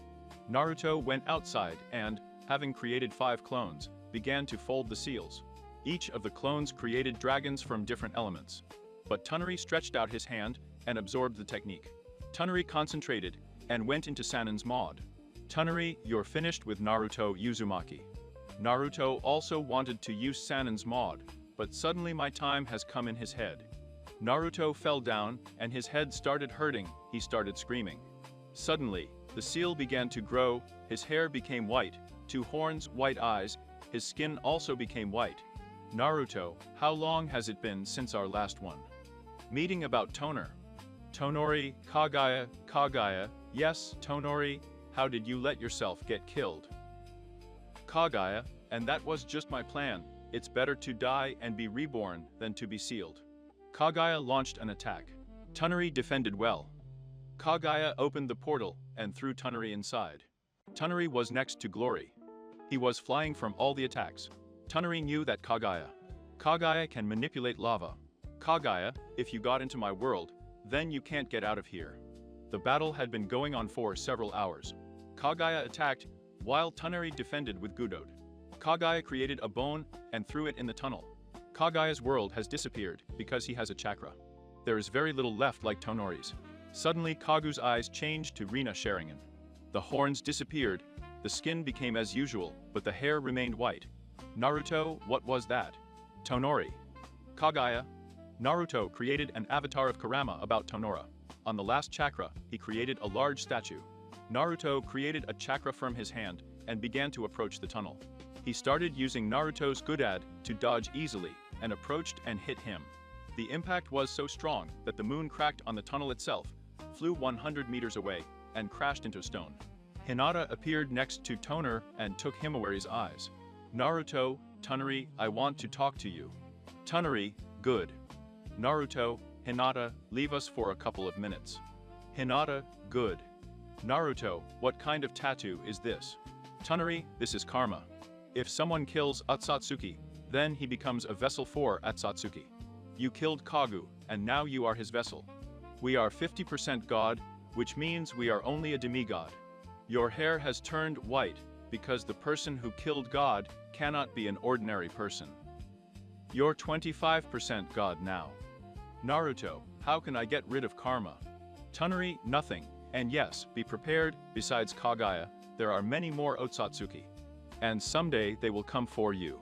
Naruto went outside and, having created 5 clones, began to fold the seals. Each of the clones created dragons from different elements. But Tonari stretched out his hand and absorbed the technique. Tonari concentrated and went into Sanen's mod. Tonari, you're finished with Naruto Uzumaki. Naruto also wanted to use Sanen's mod, but suddenly my time has come in his head. Naruto fell down and his head started hurting, he started screaming. Suddenly, the seal began to grow, his hair became white, 2 horns, white eyes, his skin also became white. Naruto, how long has it been since our last one? Meeting about Toner. Tonori, Kagaya, yes, Tonori, how did you let yourself get killed? Kagaya, and that was just my plan, it's better to die and be reborn than to be sealed. Kagaya launched an attack. Tonari defended well. Kagaya opened the portal and threw Tonari inside. Tonari was next to Glory. He was flying from all the attacks. Tonari knew that Kagaya can manipulate lava. Kagaya, if you got into my world, then you can't get out of here. The battle had been going on for several hours. Kagaya attacked, while Tonari defended with Gudode. Kagaya created a bone and threw it in the tunnel. Kagaya's world has disappeared because he has a chakra. There is very little left like Tonori's. Suddenly Kagu's eyes changed to Rina Sharingan. The horns disappeared, the skin became as usual, but the hair remained white. Naruto, what was that? Tonori. Kagaya. Naruto created an avatar of Kurama about Tonora. On the last chakra, he created a large statue. Naruto created a chakra from his hand and began to approach the tunnel. He started using Naruto's Gudade to dodge easily and approached and hit him. The impact was so strong that the moon cracked on the tunnel itself. flew 100 meters away and crashed into stone. Hinata appeared next to Toner and took Himawari's eyes. Naruto, Tonari, I want to talk to you. Tonari, good. Naruto, Hinata, leave us for a couple of minutes. Hinata, good. Naruto, what kind of tattoo is this? Tonari, this is karma. If someone kills Otsutsuki, then he becomes a vessel for Otsutsuki. You killed Kagu, and now you are his vessel. We are 50% god, which means we are only a demigod. Your hair has turned white, because the person who killed God cannot be an ordinary person. You're 25% god now. Naruto, how can I get rid of karma? Tonari, nothing, and yes, be prepared, besides Kagaya, there are many more Otsutsuki. And someday they will come for you.